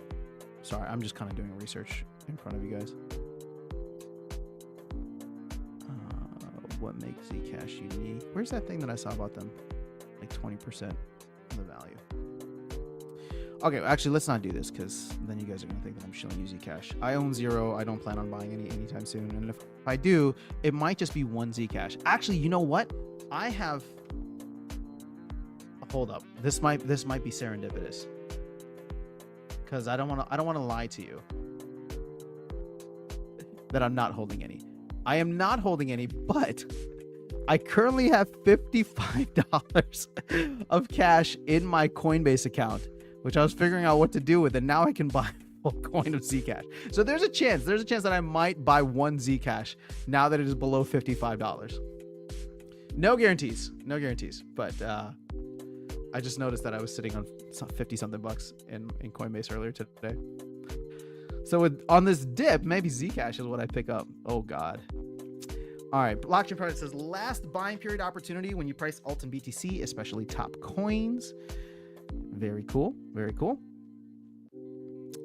Sorry, I'm just kind of doing research in front of you guys. What makes Zcash unique? Where's that thing that I saw about them? Like 20% of the value. Okay, actually, let's not do this because then you guys are going to think that I'm shilling you Zcash. I own 0. I don't plan on buying any anytime soon. And if I do, it might just be 1 Zcash. Actually, you know what? I have... Hold up. This might be serendipitous. Because I don't want to lie to you that I'm not holding any. I am not holding any, but I currently have $55 of cash in my Coinbase account, which I was figuring out what to do with, and now I can buy a full coin of Zcash. So there's a chance that I might buy 1 Zcash now that it is below $55. No guarantees, but I just noticed that I was sitting on 50 something bucks in Coinbase earlier today. So on this dip, maybe Zcash is what I pick up. Oh God. All right, Blockchain Project says last buying period opportunity when you price alt and BTC, especially top coins. Very cool. Very cool.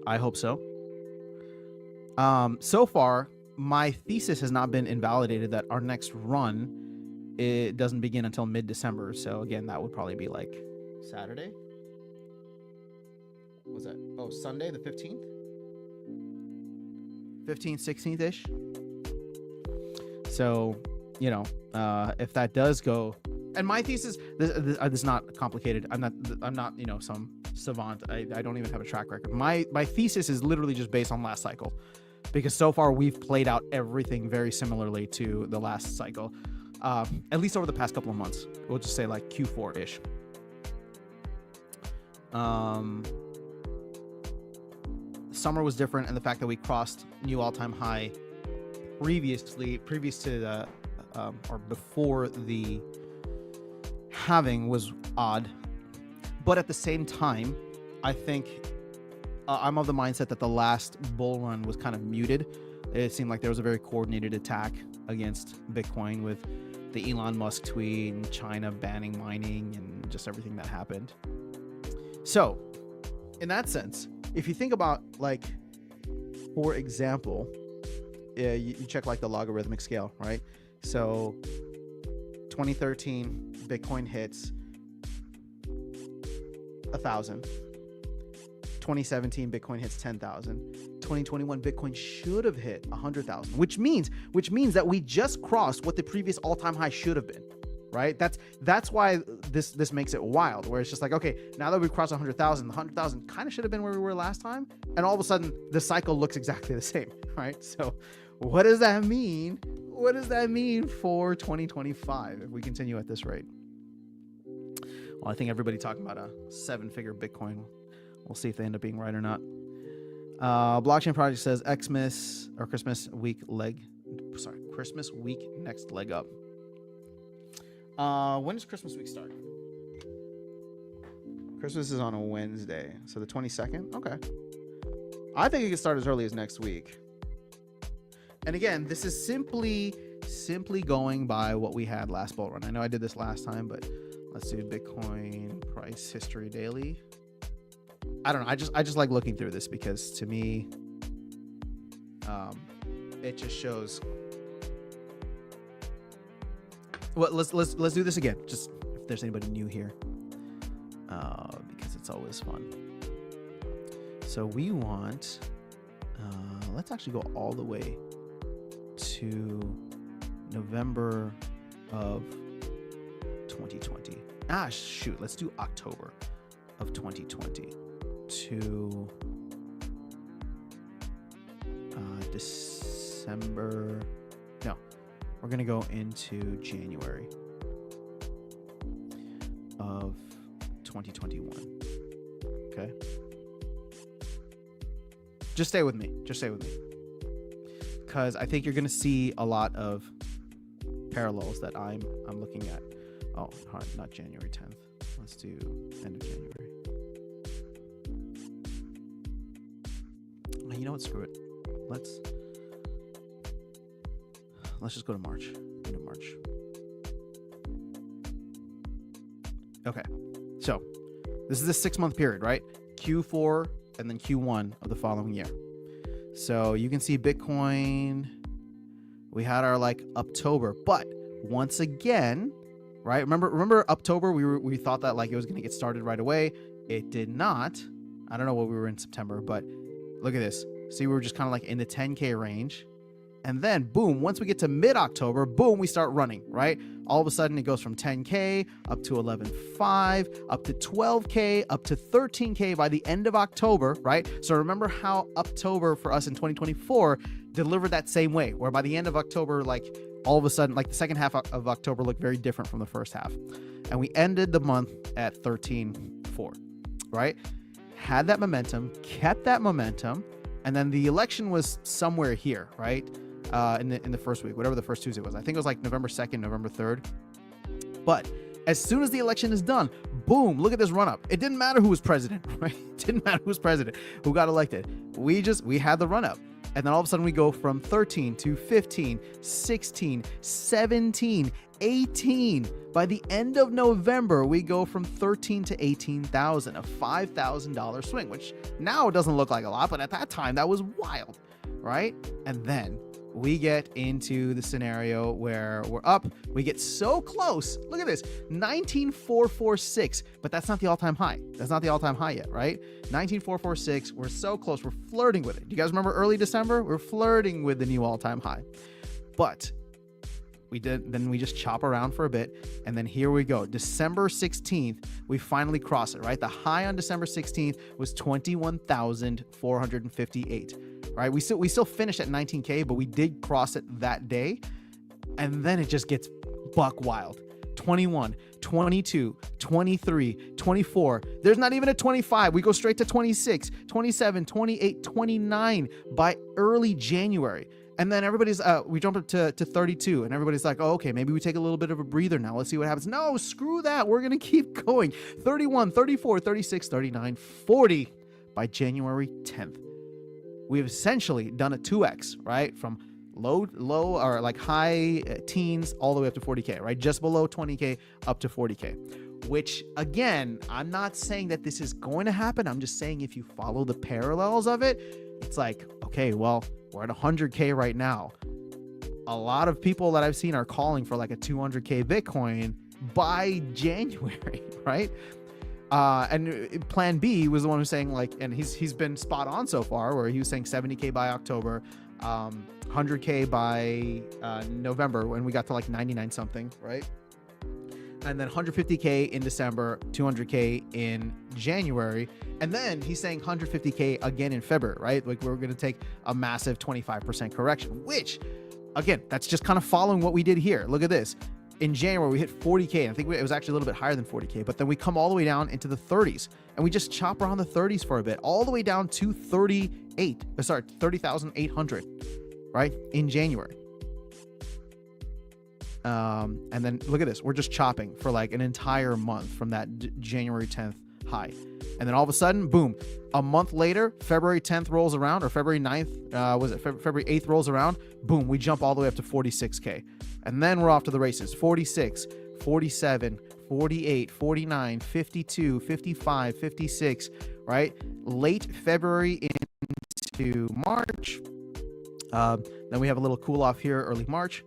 I hope so. So far, my thesis has not been invalidated that our next run, it doesn't begin until mid-December. So again, that would probably be like Saturday. What was that? Oh, Sunday the 15th? 15th, 16th-ish. So, you know, if that does go, and my thesis, this is not complicated. I'm not, you know, some savant. I don't even have a track record. My thesis is literally just based on last cycle, because so far we've played out everything very similarly to the last cycle, at least over the past couple of months. We'll just say like Q4-ish. Summer was different, and the fact that we crossed new all-time high previous to the or before the halving was odd. But at the same time, I think I'm of the mindset that the last bull run was kind of muted. It seemed like there was a very coordinated attack against Bitcoin with the Elon Musk tweet and China banning mining and just everything that happened. So in that sense, if you think about, like, for example, you check like the logarithmic scale, right? So 2013 Bitcoin hits 1,000. 2017 Bitcoin hits 10,000. 2021, Bitcoin should have hit 100,000, which means that we just crossed what the previous all-time high should have been, right? That's why this makes it wild, where it's just like, okay, now that we've crossed 100,000, the 100,000 kind of should have been where we were last time, and all of a sudden the cycle looks exactly the same, right? So what does that mean? What does that mean for 2025 if we continue at this rate? Well, I think everybody talking about a 7-figure Bitcoin. We'll see if they end up being right or not. Blockchain Project says Christmas week next leg up. When does Christmas week start? Christmas is on a Wednesday, so the 22nd. Okay, I think it can start as early as next week. And again, this is simply going by what we had last bull run. I know I did this last time, but let's do Bitcoin price history daily. I don't know. I just like looking through this because to me, it just shows. Well, let's do this again. Just if there's anybody new here, because it's always fun. So we want. Let's actually go all the way to November of 2020. Shoot. Let's do October of 2020 to December. No, we're going to go into January of 2021. Okay. Just stay with me. Because I think you're going to see a lot of parallels that I'm looking at. Oh, not January 10th. Let's do end of January. You know what? Screw it. Let's just go to March. Okay. So this is a 6-month period, right? Q4 and then Q1 of the following year. So you can see Bitcoin. We had our October, but once again, right? Remember October, we thought that it was going to get started right away. It did not. I don't know what we were in September, but look at this. See, we were just kind of in the 10K range. And then boom, once we get to mid-October, boom, we start running, right? All of a sudden it goes from 10K up to 11.5, up to 12K, up to 13K by the end of October, right? So remember how October for us in 2024 delivered that same way, where by the end of October, all of a sudden, the second half of October looked very different from the first half. And we ended the month at 13.4, right? Had that momentum, kept that momentum, and then the election was somewhere here, right? In the first week, whatever the first Tuesday was. I think it was November 2nd, November 3rd. But as soon as the election is done, boom, look at this run up. It didn't matter who was president, right? It didn't matter who was president, who got elected. We had the run up. And then all of a sudden we go from 13 to 15, 16, 17, 18. By the end of November, we go from 13 to 18,000, a $5,000 swing, which now doesn't look like a lot, but at that time that was wild, right? And then we get into the scenario where we're up. We get so close. Look at this, 19,446, but that's not the all-time high. That's not the all-time high yet, right? 19,446. We're so close. We're flirting with it. Do you guys remember early December? We're flirting with the new all-time high. But then we just chop around for a bit, and then here we go. December 16th, we finally cross it, right? The high on December 16th was 21,458. Right, we still finished at 19K, but we did cross it that day, and then it just gets buck wild. 21, 22, 23, 24. There's not even a 25. We go straight to 26, 27, 28, 29 by early January. And then everybody's, we jump up to 32, and everybody's like, oh, okay, maybe we take a little bit of a breather now. Let's see what happens. No, screw that. We're going to keep going. 31, 34, 36, 39, 40 by January 10th. We've essentially done a 2x, right? From low or high teens all the way up to 40K, right? Just below 20K up to 40K, which again, I'm not saying that this is going to happen. I'm just saying if you follow the parallels of it, it's okay, well, we're at 100K right now. A lot of people that I've seen are calling for a 200K Bitcoin by January, right? And Plan B was the one who's saying like, and he's been spot on so far, where he was saying 70K by October, 100K by November, when we got to like 99 something, right? And then 150K in December, 200K in January, and then he's saying 150K again in February, right? Like we're going to take a massive 25% correction, which again, that's just kind of following what we did here. Look at this. In January, we hit 40K. I think it was actually a little bit higher than 40K, but then we come all the way down into the 30s, and we just chop around the 30s for a bit, all the way down to 30,800, right? In January. And then look at this. We're just chopping for like an entire month from that January 10th high. And then all of a sudden, boom, a month later, February 10th rolls around, or February 9th, February 8th rolls around, boom, we jump all the way up to 46K. And then we're off to the races. 46, 47, 48, 49, 52, 55, 56, right? Late February into March. Then we have a little cool off here, early March.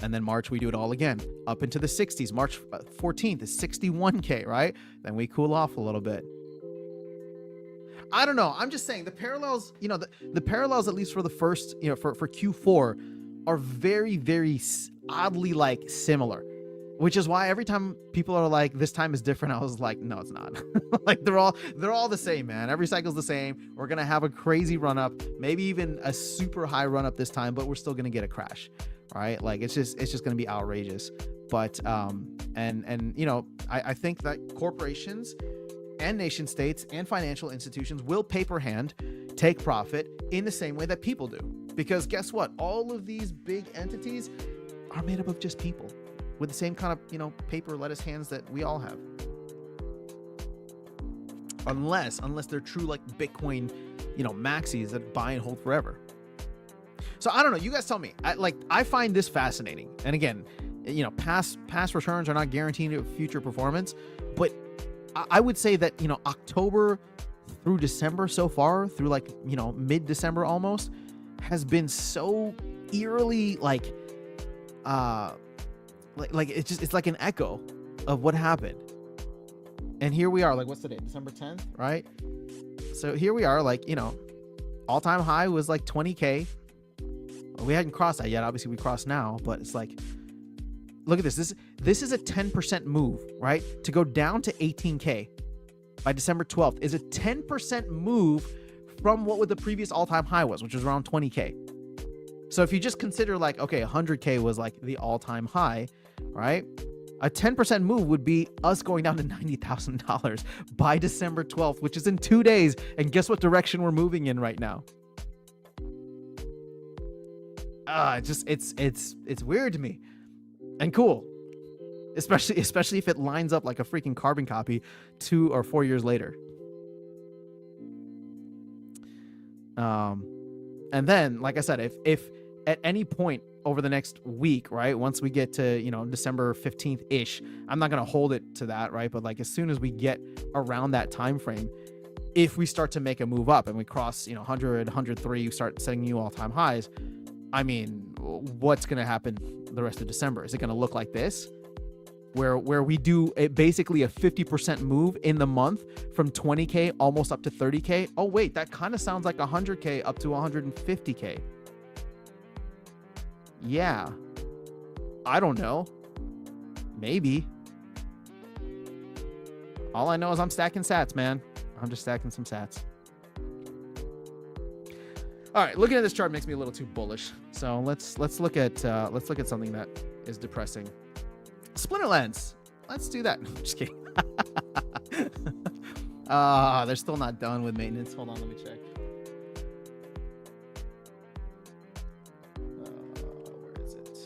And then March, we do it all again, up into the 60s. March 14th is 61K, right? Then we cool off a little bit. I don't know. I'm just saying the parallels, you know, the parallels, at least for the first, you know, for Q4 are very, very oddly like similar, which is why every time people are like, this time is different, I was like, no, it's not. Like they're all the same, man. Every cycle's the same. We're going to have a crazy run up, maybe even a super high run up this time, but we're still going to get a crash. Right? Like it's just going to be outrageous. But, and, you know, I think that corporations and nation states and financial institutions will paper hand take profit in the same way that people do. Because guess what? All of these big entities are made up of just people with the same kind of, you know, paper lettuce hands that we all have. Unless they're true like Bitcoin, you know, maxis that buy and hold forever. So I don't know. You guys tell me. I find this fascinating. And again, you know, past returns are not guaranteeing future performance, but I would say that, you know, October through December so far, through like, you know, mid-December almost, has been so eerily like it's like an echo of what happened. And here we are, like, what's the date? December 10th, right? So here we are, like, you know, all-time high was like 20K. We hadn't crossed that yet. Obviously we crossed now, but it's like, look at this. This is a 10% move, right? To go down to 18K by December 12th is a 10% move from what the previous all-time high was, which was around 20K. So if you just consider like, okay, 100K was like the all-time high, right? A 10% move would be us going down to $90,000 by December 12th, which is in 2 days. And guess what direction we're moving in right now? It's weird to me and cool, especially if it lines up like a freaking carbon copy 2 or 4 years later. And then, like I said, if at any point over the next week, right, once we get to, you know, December 15th ish, I'm not going to hold it to that, right? But like as soon as we get around that time frame, if we start to make a move up and we cross, you know, 100, 103, you start setting new all-time highs, I mean, what's going to happen the rest of December? Is it going to look like this? Where we do basically a 50% move in the month from 20K almost up to 30K? Oh, wait, that kind of sounds like 100K up to 150K. Yeah. I don't know. Maybe. All I know is I'm stacking sats, man. I'm just stacking some sats. All right, looking at this chart makes me a little too bullish. So let's look at something that is depressing. Splinterlands. Let's do that. I'm just kidding. They're still not done with maintenance. Hold on, let me check. Where is it?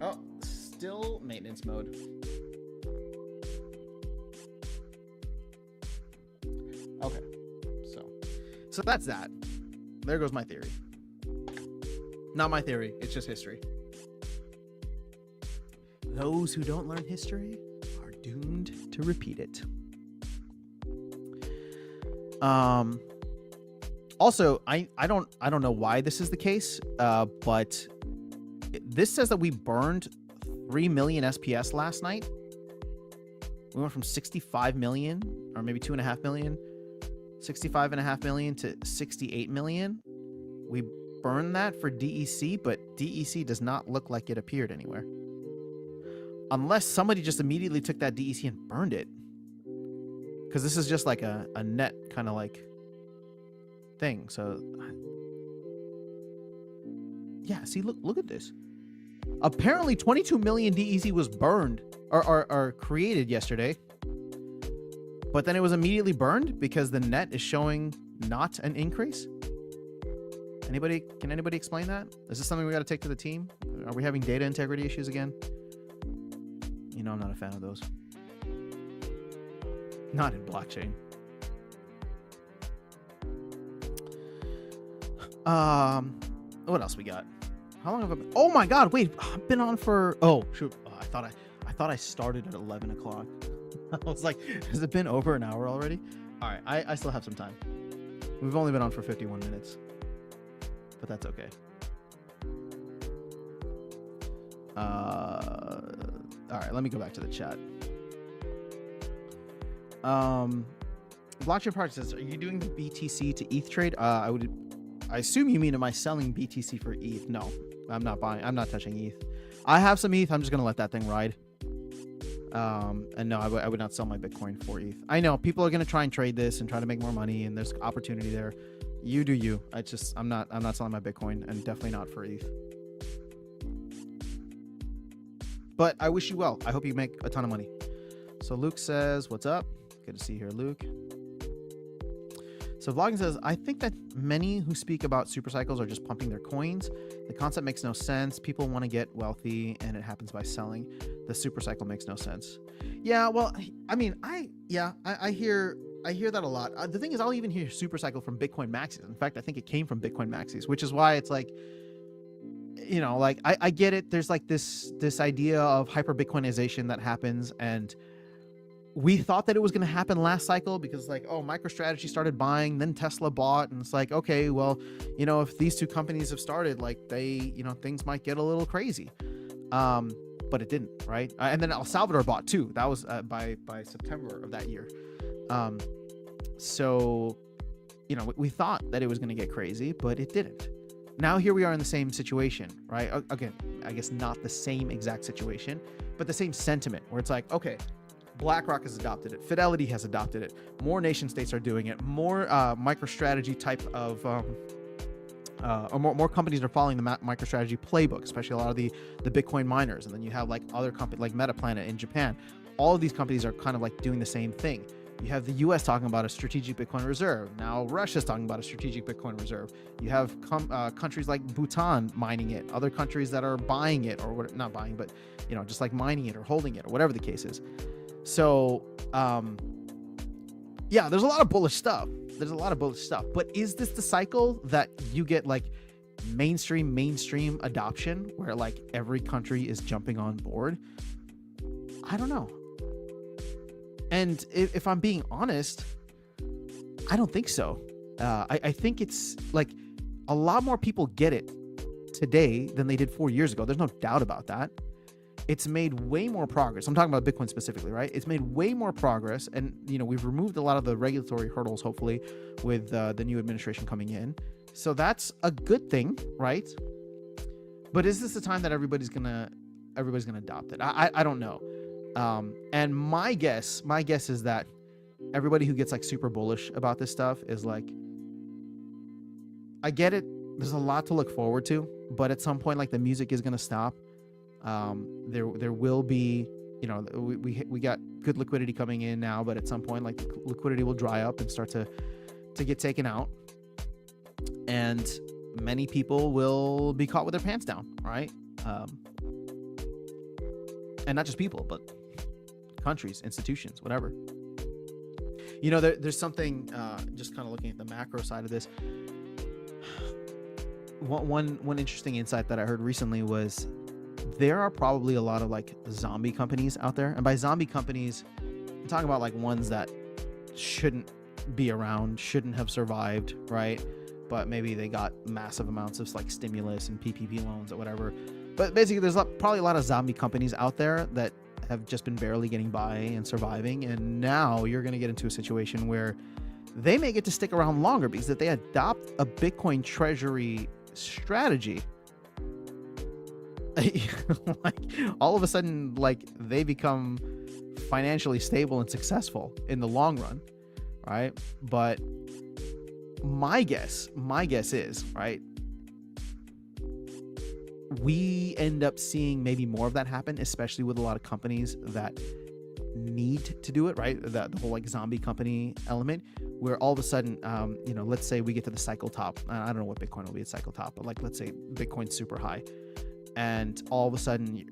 Oh, still maintenance mode. Okay, so that's that. There goes my theory. Not my theory, it's just history. Those who don't learn history are doomed to repeat it. Also, I don't know why this is the case, but this says that we burned 3 million SPS last night. We went from 65 million, or maybe 2.5 million, 65.5 million to 68 million. We burned that for DEC, but DEC does not look like it appeared anywhere. Unless somebody just immediately took that DEC and burned it. Because this is just like a net kind of like thing. So, yeah, see, look at this. Apparently 22 million DEC was burned or created yesterday. But then it was immediately burned because the net is showing not an increase. Can anybody explain that? Is this something we got to take to the team? Are we having data integrity issues again? You know, I'm not a fan of those. Not in blockchain. What else we got? How long have I been? Oh my God! Wait, I've been on for. Oh shoot! Oh, I thought I started at 11 o'clock. I was like, has it been over an hour already? All right, I still have some time. We've only been on for 51 minutes, but that's okay. All right, let me go back to the chat. Blockchain Project says, are you doing the BTC to ETH trade? I assume you mean, am I selling BTC for ETH? No, I'm not buying. I'm not touching ETH. I have some ETH. I'm just going to let that thing ride. And no, I would not sell my Bitcoin for ETH. I know people are going to try and trade this and try to make more money, and there's opportunity there. You do you. I'm not selling my Bitcoin, and definitely not for ETH. But I wish you well. I hope you make a ton of money. So Luke says, what's up? Good to see you here, Luke. So Vlogging says, I think that many who speak about super cycles are just pumping their coins. The concept makes no sense. People want to get wealthy and it happens by selling. The super cycle makes no sense. Yeah, well, I mean, I hear that a lot. The thing is, I'll even hear super cycle from Bitcoin maxis. In fact, I think it came from Bitcoin maxis, which is why it's like, you know, like I get it. There's like this idea of hyper Bitcoinization that happens, and we thought that it was going to happen last cycle because like, oh, MicroStrategy started buying, then Tesla bought, and it's like, okay, well, you know, if these two companies have started, like they, you know, things might get a little crazy. But it didn't, right? And then El Salvador bought too. That was by September of that year. So, you know, we thought that it was going to get crazy, but it didn't. Now here we are in the same situation, right? Again, I guess not the same exact situation, but the same sentiment where it's like, okay, BlackRock has adopted it. Fidelity has adopted it. More nation states are doing it. More MicroStrategy type of, or more companies are following the MicroStrategy playbook, especially a lot of the Bitcoin miners. And then you have like other companies like MetaPlanet in Japan. All of these companies are kind of like doing the same thing. You have the US talking about a strategic Bitcoin reserve. Now Russia's talking about a strategic Bitcoin reserve. You have countries like Bhutan mining it, other countries that are buying it, or what, not buying, but, you know, just like mining it or holding it or whatever the case is. So, yeah, there's a lot of bullish stuff. But is this the cycle that you get like mainstream adoption where like every country is jumping on board? I don't know. And if I'm being honest, I don't think so. I think it's like a lot more people get it today than they did 4 years ago. There's no doubt about that. It's made way more progress. I'm talking about Bitcoin specifically, right? It's made way more progress. And, you know, we've removed a lot of the regulatory hurdles, hopefully, with the new administration coming in. So that's a good thing, right? But is this the time that everybody's gonna adopt it? I don't know. And my guess is that everybody who gets like super bullish about this stuff is like, I get it. There's a lot to look forward to, but at some point, like the music is going to stop. There will be, you know, we got good liquidity coming in now, but at some point, like the liquidity will dry up and start to get taken out. And many people will be caught with their pants down, right? And not just people, but countries, institutions, whatever. You know, there's something, just kind of looking at the macro side of this. One interesting insight that I heard recently was there are probably a lot of like zombie companies out there. And by zombie companies, I'm talking about like ones that shouldn't be around, shouldn't have survived, right? But maybe they got massive amounts of like stimulus and PPP loans or whatever. But basically, there's probably a lot of zombie companies out there that have just been barely getting by and surviving, and now you're going to get into a situation where they may get to stick around longer because if they adopt a Bitcoin treasury strategy, like all of a sudden, like they become financially stable and successful in the long run, right? But my guess is, right, we end up seeing maybe more of that happen, especially with a lot of companies that need to do it, right? The whole like zombie company element, where all of a sudden, let's say we get to the cycle top. I don't know what Bitcoin will be at cycle top, but like, let's say Bitcoin's super high. And all of a sudden,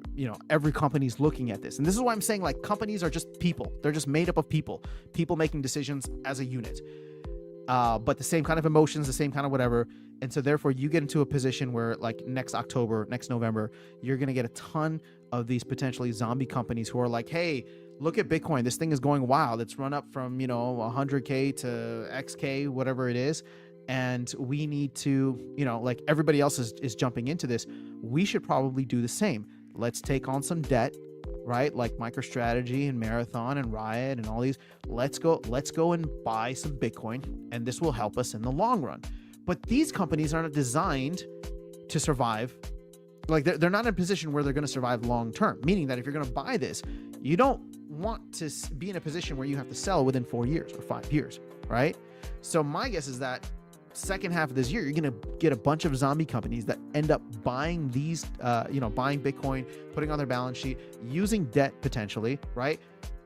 every company's looking at this. And this is why I'm saying, like, companies are just people. They're just made up of people making decisions as a unit. But the same kind of emotions, the same kind of whatever. And so therefore you get into a position where like next October, next November, you're going to get a ton of these potentially zombie companies who are like, hey, look at Bitcoin. This thing is going wild. It's run up from, 100K to XK, whatever it is. And we need to, like everybody else is jumping into this. We should probably do the same. Let's take on some debt, right? Like MicroStrategy and Marathon and Riot and all these. Let's go and buy some Bitcoin, and this will help us in the long run. But these companies aren't designed to survive. Like they're not in a position where they're going to survive long term, meaning that if you're going to buy this, you don't want to be in a position where you have to sell within 4 years or 5 years, right? So my guess is that second half of this year, you're going to get a bunch of zombie companies that end up buying these, buying Bitcoin, putting on their balance sheet, using debt potentially, right?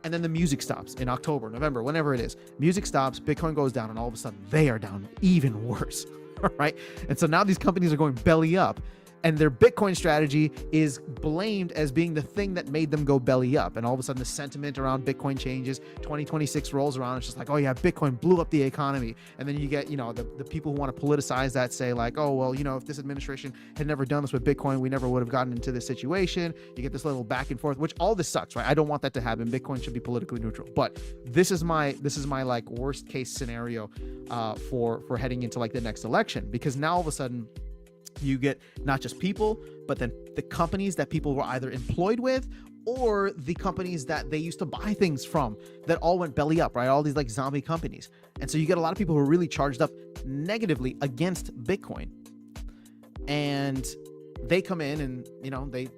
And then the music stops in October, November, whenever it is. Music stops, Bitcoin goes down, and all of a sudden they are down even worse, right? And so now these companies are going belly up, and their Bitcoin strategy is blamed as being the thing that made them go belly up. And all of a sudden the sentiment around Bitcoin changes. 2026 rolls around. It's just like, oh yeah, Bitcoin blew up the economy. And then you get, the people who want to politicize that say like, oh, well, if this administration had never done this with Bitcoin, we never would have gotten into this situation. You get this little back and forth, which all this sucks, right? I don't want that to happen. Bitcoin should be politically neutral. But this is my like worst case scenario for heading into like the next election, because now all of a sudden, you get not just people, but then the companies that people were either employed with or the companies that they used to buy things from that all went belly up, right? All these like zombie companies. And so you get a lot of people who are really charged up negatively against Bitcoin. And they come in and, they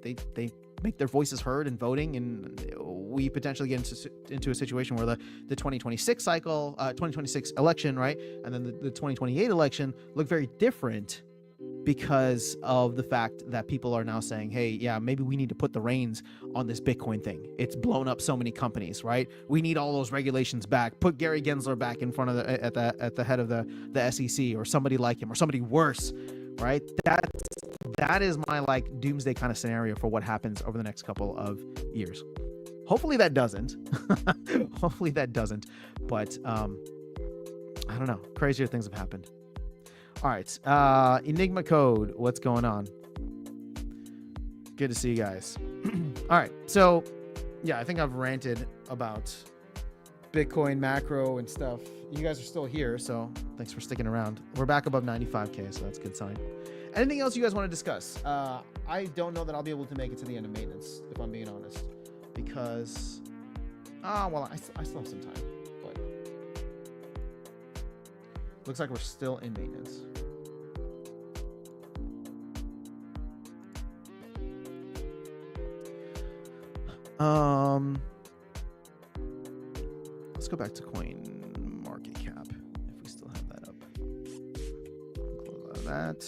make their voices heard in voting, and we potentially get into a situation where the 2026 cycle, 2026 election, right? And then the 2028 election look very different, because of the fact that people are now saying, hey, yeah, maybe we need to put the reins on this Bitcoin thing. It's blown up so many companies, right? We need all those regulations back. Put Gary Gensler back in front of at the head of the SEC, or somebody like him, or somebody worse, right? That is my like doomsday kind of scenario for what happens over the next couple of years. Hopefully that doesn't. Hopefully that doesn't. But I don't know. Crazier things have happened. All right, Enigma Code, what's going on? Good to see you guys. All right, so yeah, I think I've ranted about Bitcoin macro and stuff. You guys are still here, so thanks for sticking around. We're back above 95K, so that's a good sign. Anything else you guys want to discuss? I don't know that I'll be able to make it to the end of maintenance, if I'm being honest, because, I still have some time, but looks like we're still in maintenance. Let's go back to coin market cap if we still have that up. Close out of that.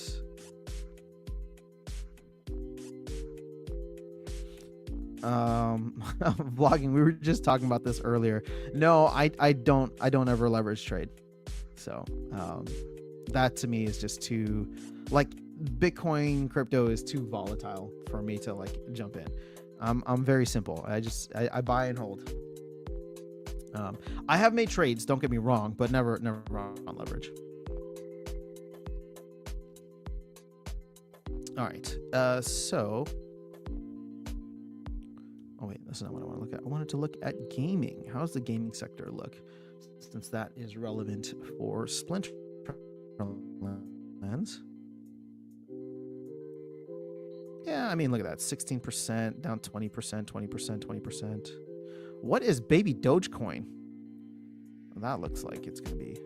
Vlogging, we were just talking about this earlier. No, I don't ever leverage trade. So that to me is just too, like, Bitcoin crypto is too volatile for me to like jump in. I'm very simple. I buy and hold. I have made trades, don't get me wrong, but never wrong on leverage. All right. So, oh wait, that's not what I want to look at. I wanted to look at gaming. How's the gaming sector look? Since that is relevant for Splinterlands. Yeah, Yeah, I mean, look at that. 16%, down 20%, 20%, 20%. What is baby Dogecoin? That looks like it's going to be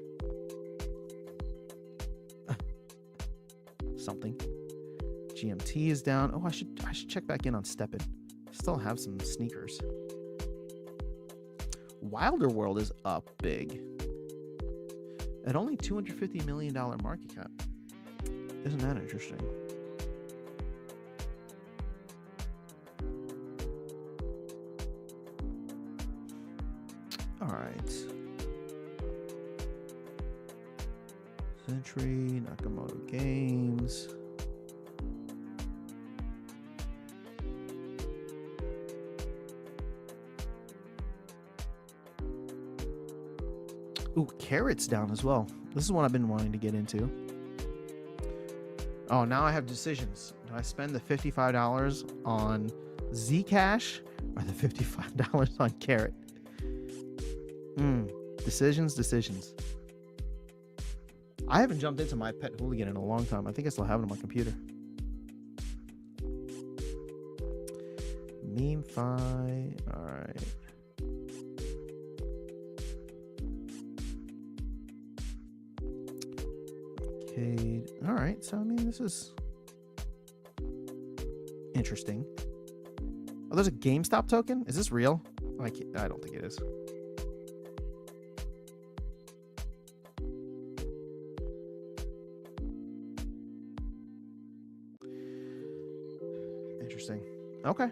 something. GMT is down. Oh, I should check back in on Steppen. Still have some sneakers. Wilder World is up big at only $250 million market cap. Isn't that interesting? All right. Century, Nakamoto Games. Ooh, Carrot's down as well. This is one I've been wanting to get into. Oh, now I have decisions. Do I spend the $55 on Zcash or the $55 on Carrot? Decisions. I haven't jumped into my Pet Hooligan in a long time. I think I still have it on my computer. MemeFi. All right. All right, so I mean, this is interesting. Oh, there's a GameStop token? Is this real? I don't think it is. Interesting. Okay.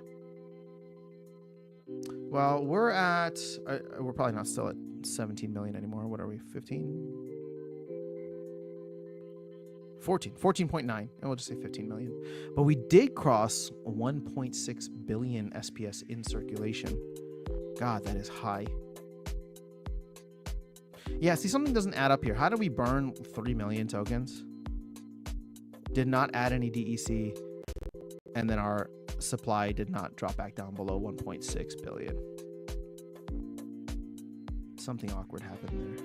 Well, we're probably not still at 17 million anymore. What are we, 15? 14.9, and we'll just say 15 million. But we did cross 1.6 billion SPS in circulation. God, that is high. Yeah, see, something doesn't add up here. How do we burn 3 million tokens? Did not add any DEC, and then our supply did not drop back down below 1.6 billion. Something awkward happened there.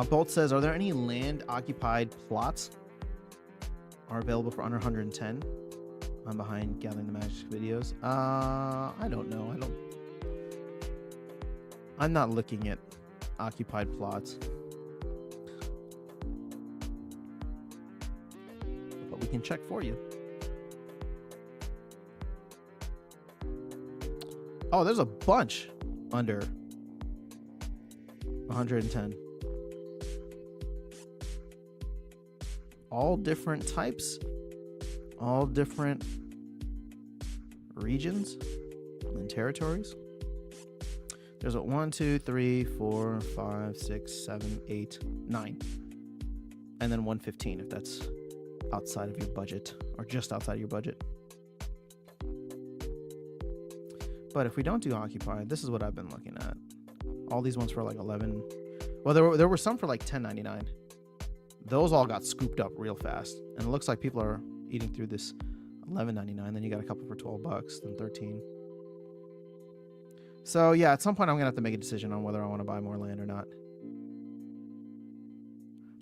Bolt says, are there any land occupied plots are available for under 110? I'm behind gathering the magic videos. I don't know. I'm not looking at occupied plots. But we can check for you. Oh, there's a bunch under 110. All different types, all different regions and territories. There's a 1, 2, 3, 4, 5, 6, 7, 8, 9. And then 115 if that's outside of your budget or just outside of your budget. But if we don't do occupied, this is what I've been looking at. All these ones for like 11. Well, there were some for like 10.99. Those all got scooped up real fast, and it looks like people are eating through this $11.99. Then you got a couple for $12, then 13. So yeah, at some point I'm gonna have to make a decision on whether I want to buy more land or not.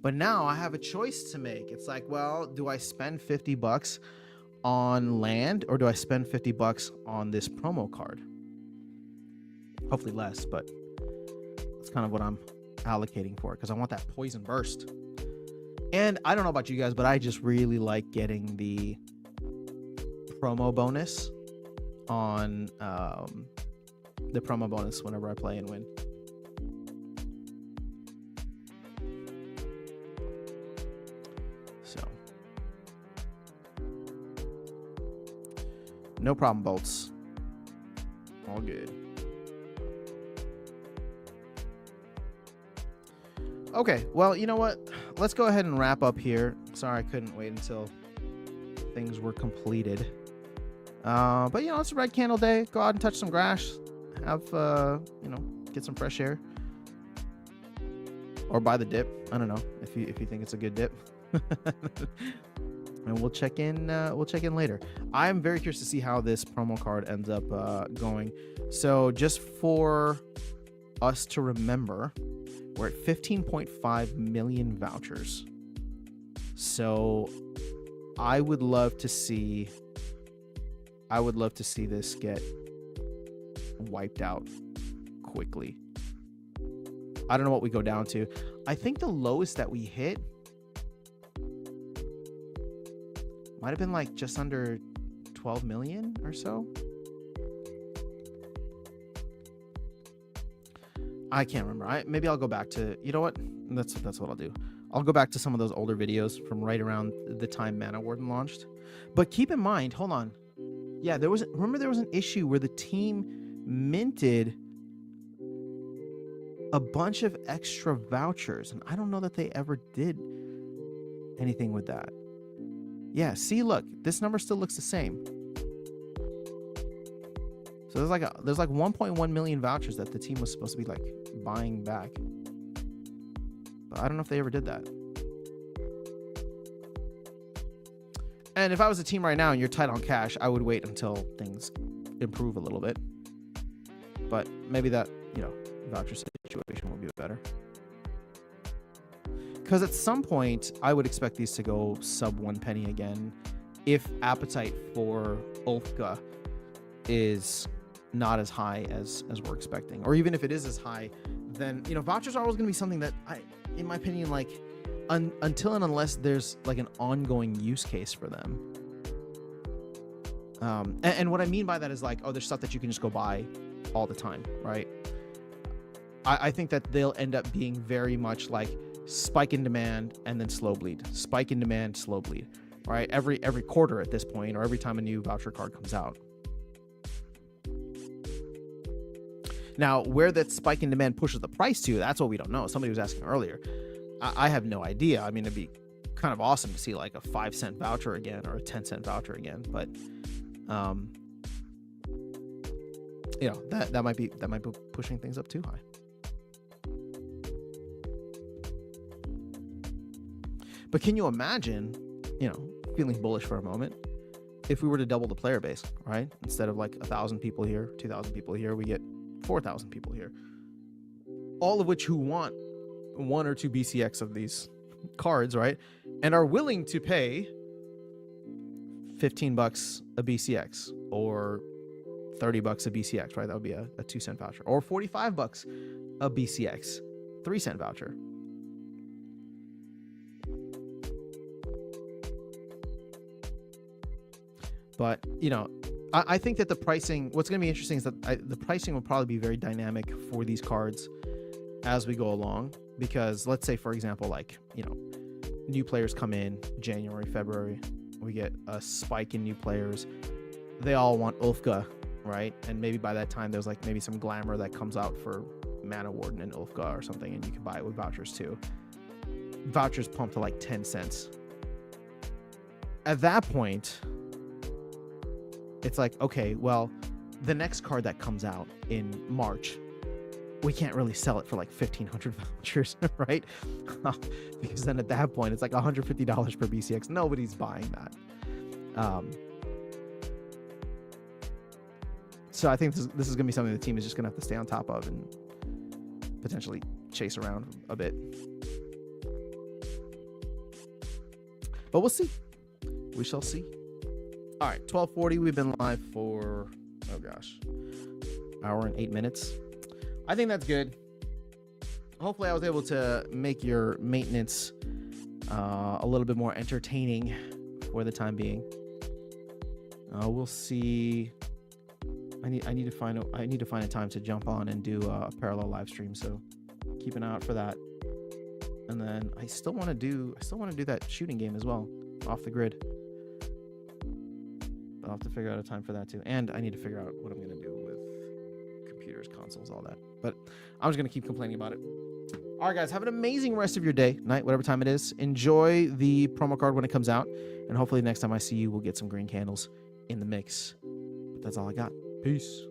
But now I have a choice to make. It's like, well, do I spend $50 on land or do I spend $50 on this promo card? Hopefully less, but that's kind of what I'm allocating for, because I want that poison burst. And I don't know about you guys, but I just really like getting the promo bonus on the promo bonus whenever I play and win. So no problem, Bolts. All good. Okay, well, you know what? Let's go ahead and wrap up here. Sorry I couldn't wait until things were completed. But, you know, it's a red candle day. Go out and touch some grass. Have, you know, get some fresh air. Or buy the dip. I don't know if you think it's a good dip. And we'll check in later. I'm very curious to see how this promo card ends up going. So just for us to remember, we're at 15.5 million vouchers. So I would love to see this get wiped out quickly. I don't know what we go down to. I think the lowest that we hit might have been like just under 12 million or so. I can't remember. Maybe I'll go back to, you know what? That's what I'll do. I'll go back to some of those older videos from right around the time Mana Warden launched. But keep in mind, hold on. Yeah, there was an issue where the team minted a bunch of extra vouchers, and I don't know that they ever did anything with that. Yeah, see, look, this number still looks the same. So there's like 1.1 million vouchers that the team was supposed to be like buying back. But I don't know if they ever did that. And if I was a team right now and you're tight on cash, I would wait until things improve a little bit. But maybe that, voucher situation will be better. Because at some point, I would expect these to go sub 1 penny again if appetite for Ulfka is not as high as we're expecting. Or even if it is as high, then, vouchers are always going to be something that in my opinion, like, until and unless there's like an ongoing use case for them. And what I mean by that is like, there's stuff that you can just go buy all the time, right? I think that they'll end up being very much like spike in demand and then slow bleed. Spike in demand, slow bleed, right? Every quarter at this point, or every time a new voucher card comes out. Now, where that spike in demand pushes the price to, that's what we don't know. Somebody was asking earlier. I have no idea. I mean, it'd be kind of awesome to see like a 5-cent voucher again or a 10-cent voucher again, but that might be pushing things up too high. But can you imagine, feeling bullish for a moment, if we were to double the player base, right? Instead of like 1,000 people here, 2,000 people here, we get 4,000 people here, all of which who want 1 or 2 BCX of these cards, right? And are willing to pay $15 a BCX or $30 a BCX, right? That would be a 2-cent voucher, or $45 a BCX, 3-cent voucher. But, I think that the pricing, what's going to be interesting is that the pricing will probably be very dynamic for these cards as we go along. Because let's say, for example, like, new players come in January, February, we get a spike in new players. They all want Ulfka, right? And maybe by that time, there's like maybe some glamour that comes out for Mana Warden and Ulfka or something, and you can buy it with vouchers too. Vouchers pump to like 10 cents. At that point, it's like, okay, well, the next card that comes out in March, we can't really sell it for like 1,500 vouchers, right? Because then at that point, it's like $150 per BCX. Nobody's buying that. So I think this is going to be something the team is just going to have to stay on top of and potentially chase around a bit. But we'll see. We shall see. All right, 12:40. We've been live for, hour and 8 minutes. I think that's good. Hopefully I was able to make your maintenance a little bit more entertaining for the time being. We'll see. I need to find a time to jump on and do a parallel live stream, so keep an eye out for that. And then I still want to do that shooting game as well, off the grid. I'll have to figure out a time for that too. And I need to figure out what I'm going to do with computers, consoles, all that. But I'm just going to keep complaining about it. All right, guys, have an amazing rest of your day, night, whatever time it is. Enjoy the promo card when it comes out. And hopefully next time I see you, we'll get some green candles in the mix. But that's all I got. Peace.